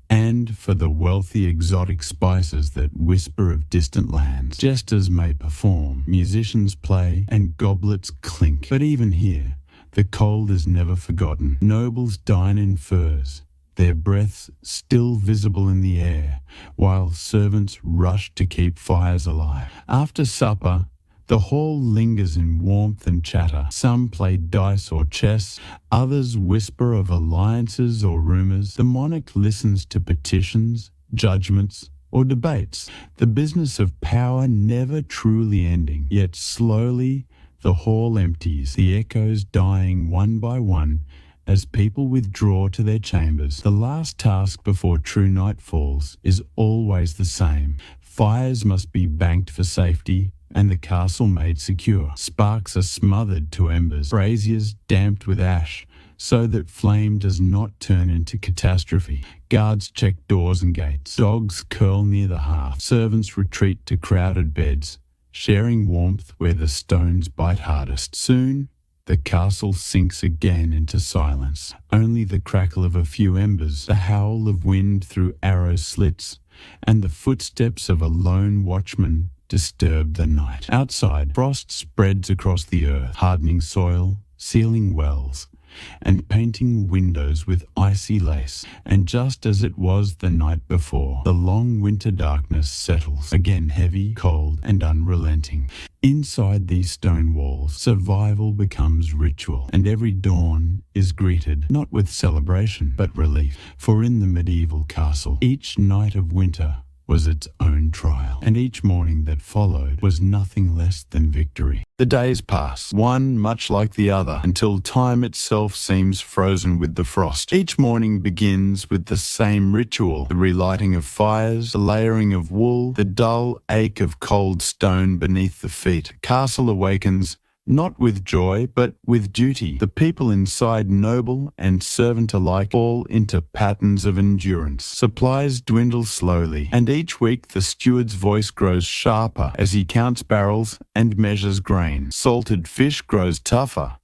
and for the wealthy exotic spices that whisper of distant lands. Jesters may perform, musicians play, and goblets clink. But even here, the cold is never forgotten. Nobles dine in furs, their breaths still visible in the air, while servants rush to keep fires alive. After supper, the hall lingers in warmth and chatter. Some play dice or chess, others whisper of alliances or rumors. The monarch listens to petitions, judgments, or debates, the business of power never truly ending. Yet slowly the hall empties, the echoes dying one by one as people withdraw to their chambers. The last task before true night falls is always the same. Fires must be banked for safety, and the castle made secure. Sparks are smothered to embers, braziers damped with ash, so that flame does not turn into catastrophe. Guards check doors and gates. Dogs curl near the hearth. Servants retreat to crowded beds, sharing warmth where the stones bite hardest. Soon, the castle sinks again into silence. Only the crackle of a few embers, the howl of wind through arrow slits, and the footsteps of a lone watchman disturb the night. Outside, frost spreads across the earth, hardening soil, sealing wells, and painting windows with icy lace. And just as it was the night before, the long winter darkness settles, again heavy, cold, and unrelenting. Inside these stone walls, survival becomes ritual, and every dawn is greeted not with celebration, but relief. For in the medieval castle, each night of winter was its own trial, and each morning that followed was nothing less than victory. The days pass, one much like the other, until time itself seems frozen with the frost. Each morning begins with the same ritual: the relighting of fires, the layering of wool, the dull ache of cold stone beneath the feet. The castle awakens, not with joy, but with duty. The people inside, noble and servant alike, fall into patterns of endurance. Supplies dwindle slowly, and each week the steward's voice grows sharper as he counts barrels and measures grain. Salted fish grows tougher,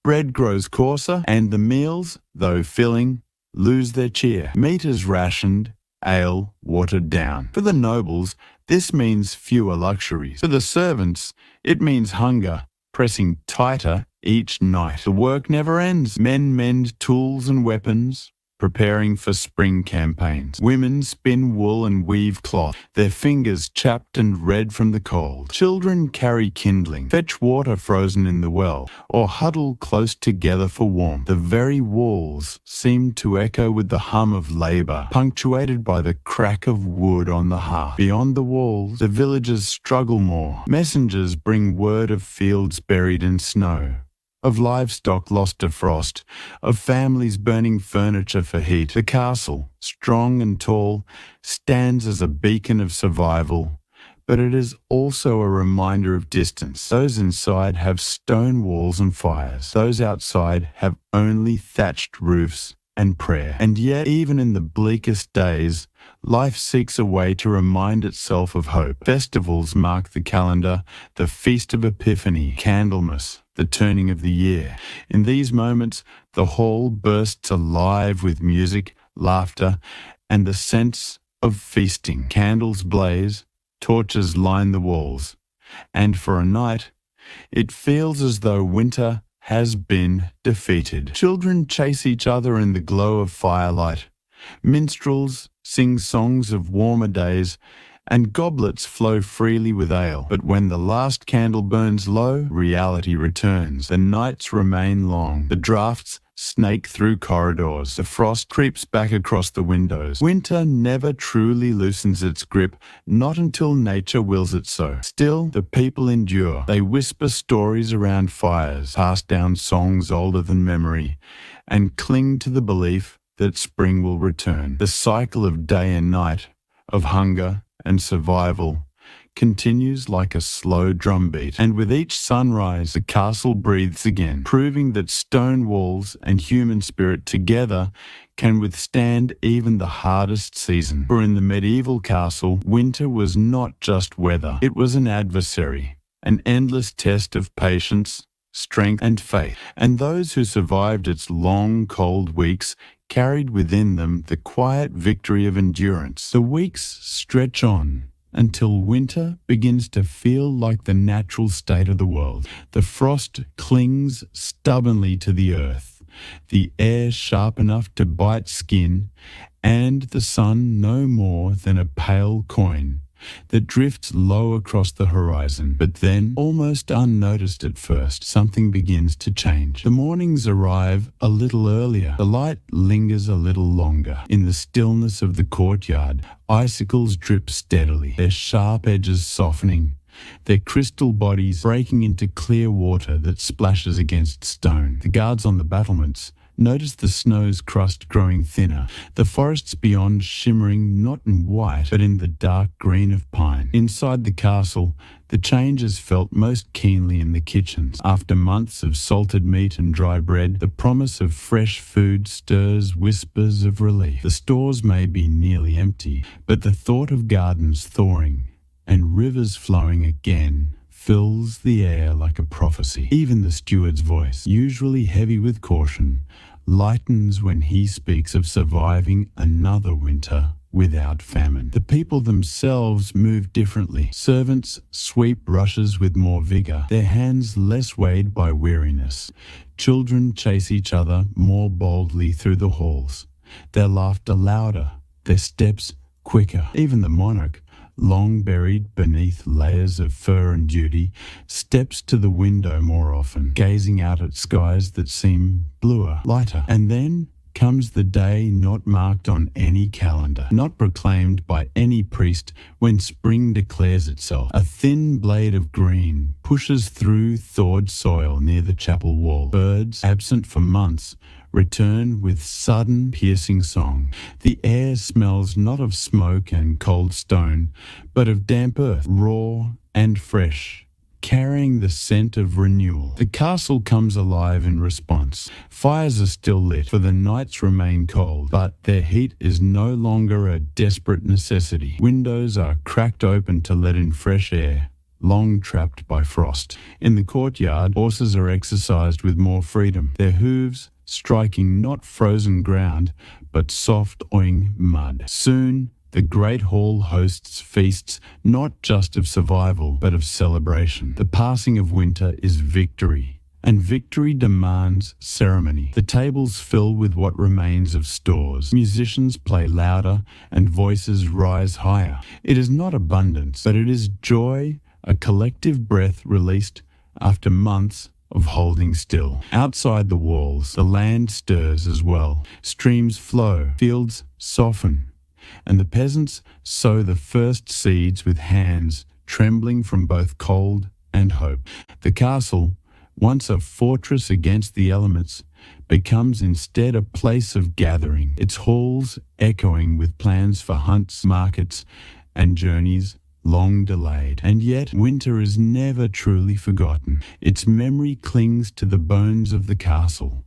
bread grows coarser, and the meals, though filling, lose their cheer. Meat is rationed, ale watered down. For the nobles, this means fewer luxuries. For the servants, it means hunger pressing tighter each night. The work never ends. Men mend tools and weapons, preparing for spring campaigns. Women spin wool and weave cloth, their fingers chapped and red from the cold. Children carry kindling, fetch water frozen in the well, or huddle close together for warmth. The very walls seem to echo with the hum of labour, punctuated by the crack of wood on the hearth. Beyond the walls, the villagers struggle more. Messengers bring word of fields buried in snow, of livestock lost to frost, of families burning furniture for heat. The castle, strong and tall, stands as a beacon of survival, but it is also a reminder of distance. Those inside have stone walls and fires. Those outside have only thatched roofs and prayer. And yet, even in the bleakest days, life seeks a way to remind itself of hope. Festivals mark the calendar: the Feast of Epiphany, Candlemas, the turning of the year. In these moments, the hall bursts alive with music, laughter, and the sense of feasting. Candles blaze, torches line the walls, and for a night, it feels as though winter has been defeated. Children chase each other in the glow of firelight. Minstrels sing songs of warmer days, and goblets flow freely with ale. But when the last candle burns low, reality returns. The nights remain long. The draughts snake through corridors. The frost creeps back across the windows. Winter never truly loosens its grip, not until nature wills it so. Still, the people endure. They whisper stories around fires, pass down songs older than memory, and cling to the belief that spring will return. The cycle of day and night, of hunger and survival, continues like a slow drumbeat, and with each sunrise the castle breathes again, proving that stone walls and human spirit together can withstand even the hardest season. For in the medieval castle, winter was not just weather, it was an adversary, an endless test of patience, strength, and faith. And those who survived its long, cold weeks carried within them the quiet victory of endurance. The weeks stretch on until winter begins to feel like the natural state of the world. The frost clings stubbornly to the earth, the air sharp enough to bite skin, and the sun no more than a pale coin that drifts low across the horizon. But then, almost unnoticed at first, something begins to change. The mornings arrive a little earlier. The light lingers a little longer. In the stillness of the courtyard, icicles drip steadily, their sharp edges softening, their crystal bodies breaking into clear water that splashes against stone. The guards on the battlements notice the snow's crust growing thinner, the forests beyond shimmering not in white but in the dark green of pine. Inside the castle, the change is felt most keenly in the kitchens. After months of salted meat and dry bread, the promise of fresh food stirs whispers of relief. The stores may be nearly empty, but the thought of gardens thawing and rivers flowing again fills the air like a prophecy. Even the steward's voice, usually heavy with caution, lightens when he speaks of surviving another winter without famine. The people themselves move differently. Servants sweep rushes with more vigor, their hands less weighed by weariness. Children chase each other more boldly through the halls, their laughter louder, their steps quicker. Even the monarch, long buried beneath layers of fur and duty, steps to the window more often, gazing out at skies that seem bluer, lighter. And then comes the day not marked on any calendar, not proclaimed by any priest, when spring declares itself. A thin blade of green pushes through thawed soil near the chapel wall. Birds, absent for months, return with sudden piercing song. The air smells not of smoke and cold stone, but of damp earth, raw and fresh, carrying the scent of renewal. The castle comes alive in response. Fires are still lit, for the nights remain cold, but their heat is no longer a desperate necessity. Windows are cracked open to let in fresh air, long trapped by frost. In the courtyard, horses are exercised with more freedom, their hooves striking not frozen ground, but soft oiling mud. Soon, the great hall hosts feasts not just of survival, but of celebration. The passing of winter is victory, and victory demands ceremony. The tables fill with what remains of stores. Musicians play louder, and voices rise higher. It is not abundance, but it is joy, a collective breath released after months of holding still. Outside the walls, the land stirs as well. Streams flow, fields soften, and the peasants sow the first seeds with hands trembling from both cold and hope. The castle, once a fortress against the elements, becomes instead a place of gathering, its halls echoing with plans for hunts, markets, and journeys long delayed. And yet winter is never truly forgotten. Its memory clings to the bones of the castle,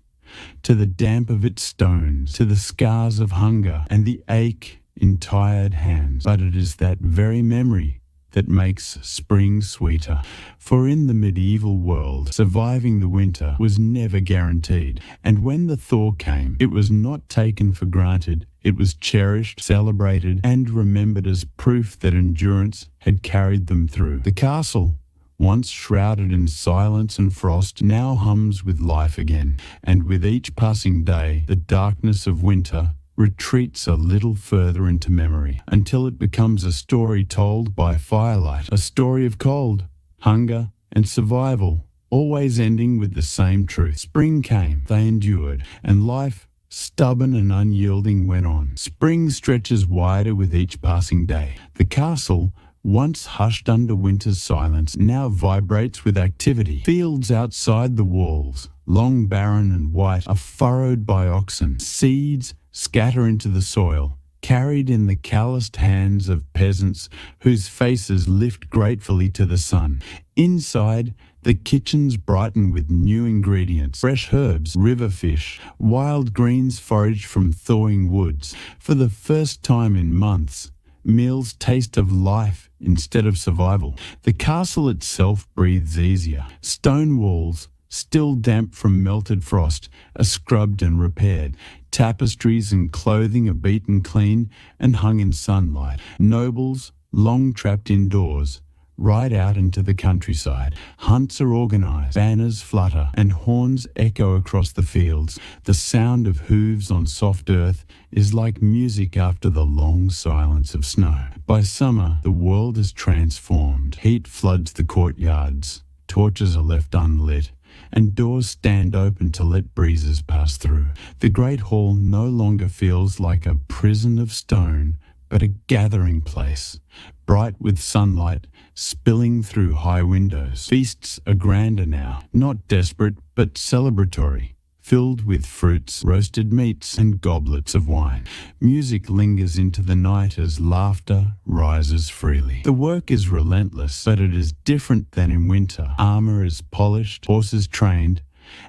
to the damp of its stones, to the scars of hunger and the ache in tired hands. But it is that very memory that makes spring sweeter. For in the medieval world, surviving the winter was never guaranteed. And when the thaw came, it was not taken for granted. It was cherished, celebrated, and remembered as proof that endurance had carried them through. The castle, once shrouded in silence and frost, now hums with life again. And with each passing day, the darkness of winter retreats a little further into memory, until it becomes a story told by firelight, a story of cold, hunger, and survival, always ending with the same truth. Spring came, they endured, and life, stubborn and unyielding, went on. Spring stretches wider with each passing day. The castle, once hushed under winter's silence, now vibrates with activity. Fields outside the walls, long barren and white, are furrowed by oxen. Seeds scatter into the soil, carried in the calloused hands of peasants whose faces lift gratefully to the sun. Inside, the kitchens brighten with new ingredients, fresh herbs, river fish, wild greens foraged from thawing woods. For the first time in months, meals taste of life instead of survival. The castle itself breathes easier. Stone walls, still damp from melted frost, are scrubbed and repaired. Tapestries and clothing are beaten clean and hung in sunlight. Nobles, long trapped indoors, ride out into the countryside. Hunts are organised, banners flutter, and horns echo across the fields. The sound of hooves on soft earth is like music after the long silence of snow. By summer, the world is transformed. Heat floods the courtyards, torches are left unlit, and doors stand open to let breezes pass through. The great hall no longer feels like a prison of stone, but a gathering place, bright with sunlight spilling through high windows. Feasts are grander now, not desperate but celebratory, filled with fruits, roasted meats, and goblets of wine. Music lingers into the night as laughter rises freely. The work is relentless, but it is different than in winter. Armor is polished, horses trained,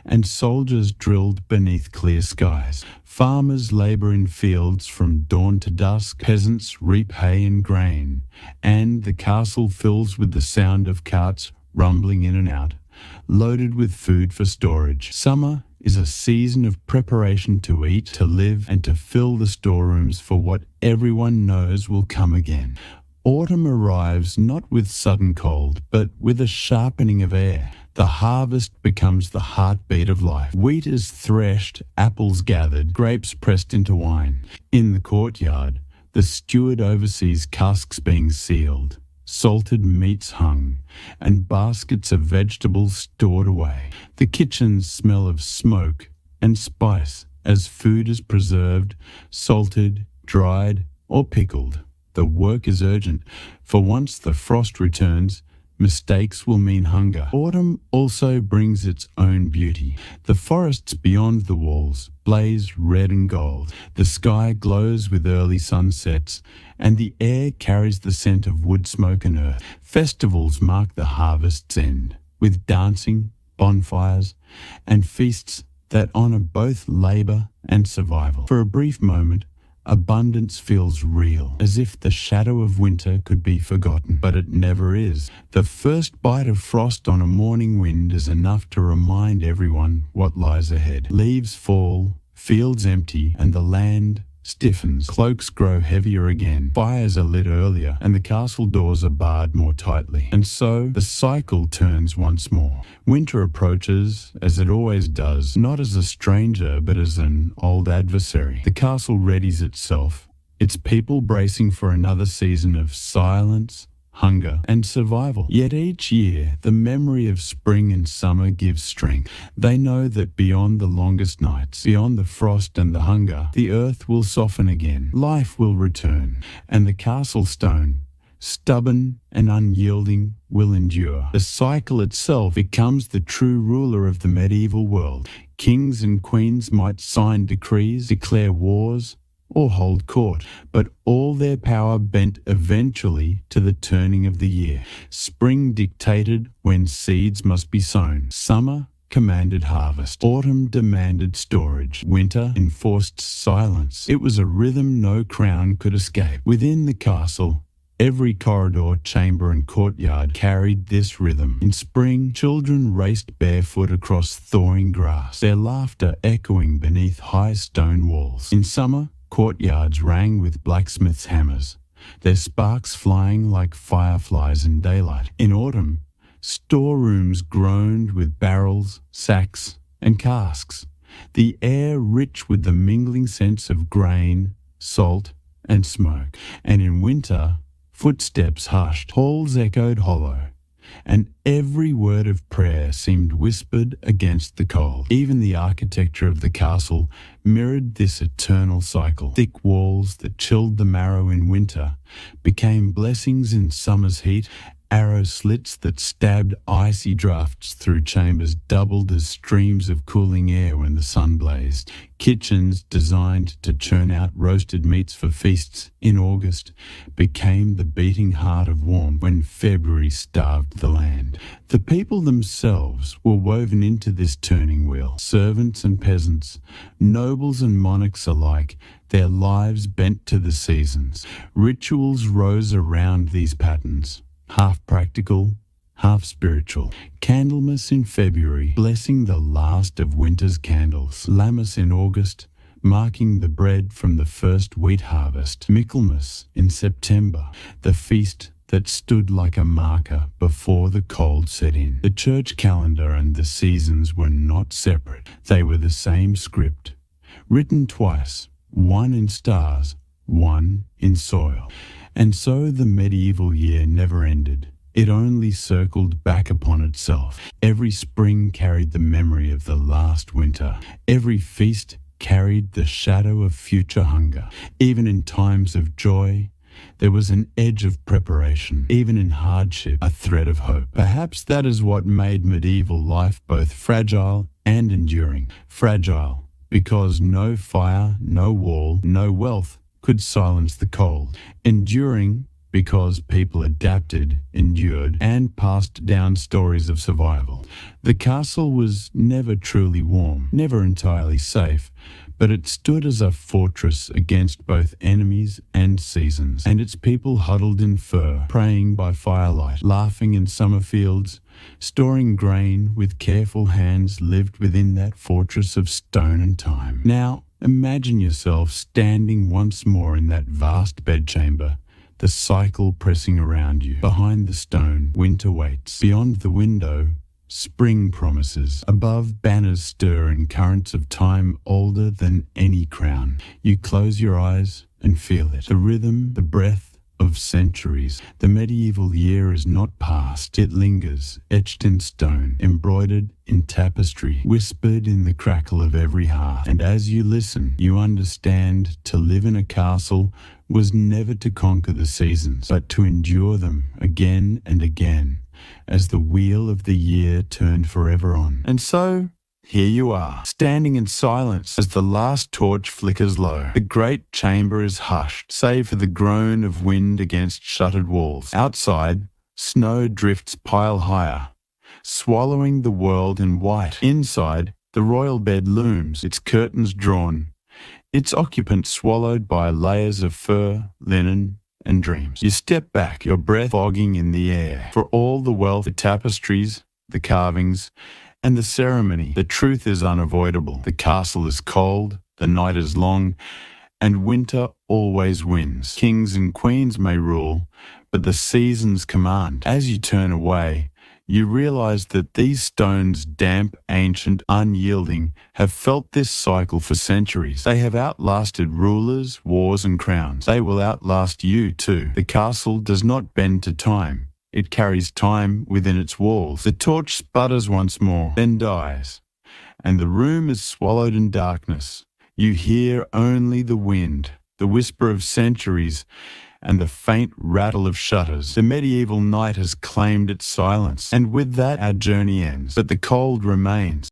and soldiers drilled beneath clear skies. Farmers labor in fields from dawn to dusk, peasants reap hay and grain, and the castle fills with the sound of carts rumbling in and out, loaded with food for storage. Summer is a season of preparation to eat, to live, and to fill the storerooms for what everyone knows will come again. Autumn arrives not with sudden cold, but with a sharpening of air. The harvest becomes the heartbeat of life. Wheat is threshed, apples gathered, grapes pressed into wine. In the courtyard, the steward oversees casks being sealed, salted meats hung, and baskets of vegetables stored away. The kitchens smell of smoke and spice as food is preserved, salted, dried, or pickled. The work is urgent, for once the frost returns, mistakes will mean hunger. Autumn also brings its own beauty. The forests beyond the walls blaze red and gold. The sky glows with early sunsets, and the air carries the scent of wood smoke and earth. Festivals mark the harvest's end, with dancing, bonfires, and feasts that honor both labor and survival. For a brief moment, abundance feels real, as if the shadow of winter could be forgotten, but it never is. The first bite of frost on a morning wind is enough to remind everyone what lies ahead. Leaves fall, fields empty, and the land stiffens. Cloaks grow heavier again. Fires are lit earlier, and the castle doors are barred more tightly. And so the cycle turns once more. Winter approaches, as it always does, not as a stranger, but as an old adversary. The castle readies itself, its people bracing for another season of silence, hunger, and survival. Yet each year, the memory of spring and summer gives strength. They know that beyond the longest nights, beyond the frost and the hunger, the earth will soften again, life will return, and the castle stone, stubborn and unyielding, will endure. The cycle itself becomes the true ruler of the medieval world. Kings and queens might sign decrees, declare wars, or hold court, but all their power bent eventually to the turning of the year. Spring dictated when seeds must be sown. Summer commanded harvest. Autumn demanded storage. Winter enforced silence. It was a rhythm no crown could escape. Within the castle, every corridor, chamber, and courtyard carried this rhythm. In spring, children raced barefoot across thawing grass, their laughter echoing beneath high stone walls. In summer, courtyards rang with blacksmiths' hammers, their sparks flying like fireflies in daylight. In autumn, storerooms groaned with barrels, sacks, and casks, the air rich with the mingling scents of grain, salt, and smoke. And in winter, footsteps hushed, halls echoed hollow, and every word of prayer seemed whispered against the cold. Even the architecture of the castle mirrored this eternal cycle. Thick walls that chilled the marrow in winter became blessings in summer's heat, Arrow slits that stabbed icy drafts through chambers doubled as streams of cooling air when the sun blazed. Kitchens designed to churn out roasted meats for feasts in August became the beating heart of warmth when February starved the land. The people themselves were woven into this turning wheel. Servants and peasants, nobles and monarchs alike, their lives bent to the seasons. Rituals rose around these patterns, half practical, half spiritual. Candlemas in February, blessing the last of winter's candles. Lammas in August, marking the bread from the first wheat harvest. Michaelmas in September, the feast that stood like a marker before the cold set in. The church calendar and the seasons were not separate. They were the same script, written twice, one in stars, one in soil. And so the medieval year never ended. It only circled back upon itself. Every spring carried the memory of the last winter. Every feast carried the shadow of future hunger. Even in times of joy, there was an edge of preparation. Even in hardship, a thread of hope. Perhaps that is what made medieval life both fragile and enduring. Fragile, because no fire, no wall, no wealth could silence the cold. Enduring, because people adapted, endured, and passed down stories of survival. The castle was never truly warm, never entirely safe, but it stood as a fortress against both enemies and seasons, and its people huddled in fur, praying by firelight, laughing in summer fields, storing grain with careful hands lived within that fortress of stone and time. Now, imagine yourself standing once more in that vast bedchamber, the cycle pressing around you. Behind the stone, winter waits. Beyond the window, spring promises. Above, banners stir in currents of time older than any crown. You close your eyes and feel it. The rhythm, the breath of centuries. The medieval year is not past. It lingers, etched in stone, embroidered in tapestry, whispered in the crackle of every hearth. And as you listen, you understand to live in a castle was never to conquer the seasons, but to endure them again and again, as the wheel of the year turned forever on. And so, here you are, standing in silence as the last torch flickers low. The great chamber is hushed, save for the groan of wind against shuttered walls. Outside, snow drifts pile higher, swallowing the world in white. Inside, the royal bed looms, its curtains drawn, its occupant swallowed by layers of fur, linen, and dreams. You step back, your breath fogging in the air. For all the wealth, the tapestries, the carvings, and the ceremony, the truth is unavoidable. The castle is cold, the night is long, and winter always wins. Kings and queens may rule, but the seasons command. As you turn away, you realize that these stones, damp, ancient, unyielding, have felt this cycle for centuries. They have outlasted rulers, wars, and crowns. They will outlast you too. The castle does not bend to time. It carries time within its walls. The torch sputters once more, then dies, and the room is swallowed in darkness. You hear only the wind, the whisper of centuries, and the faint rattle of shutters. The medieval night has claimed its silence, and with that our journey ends. But the cold remains.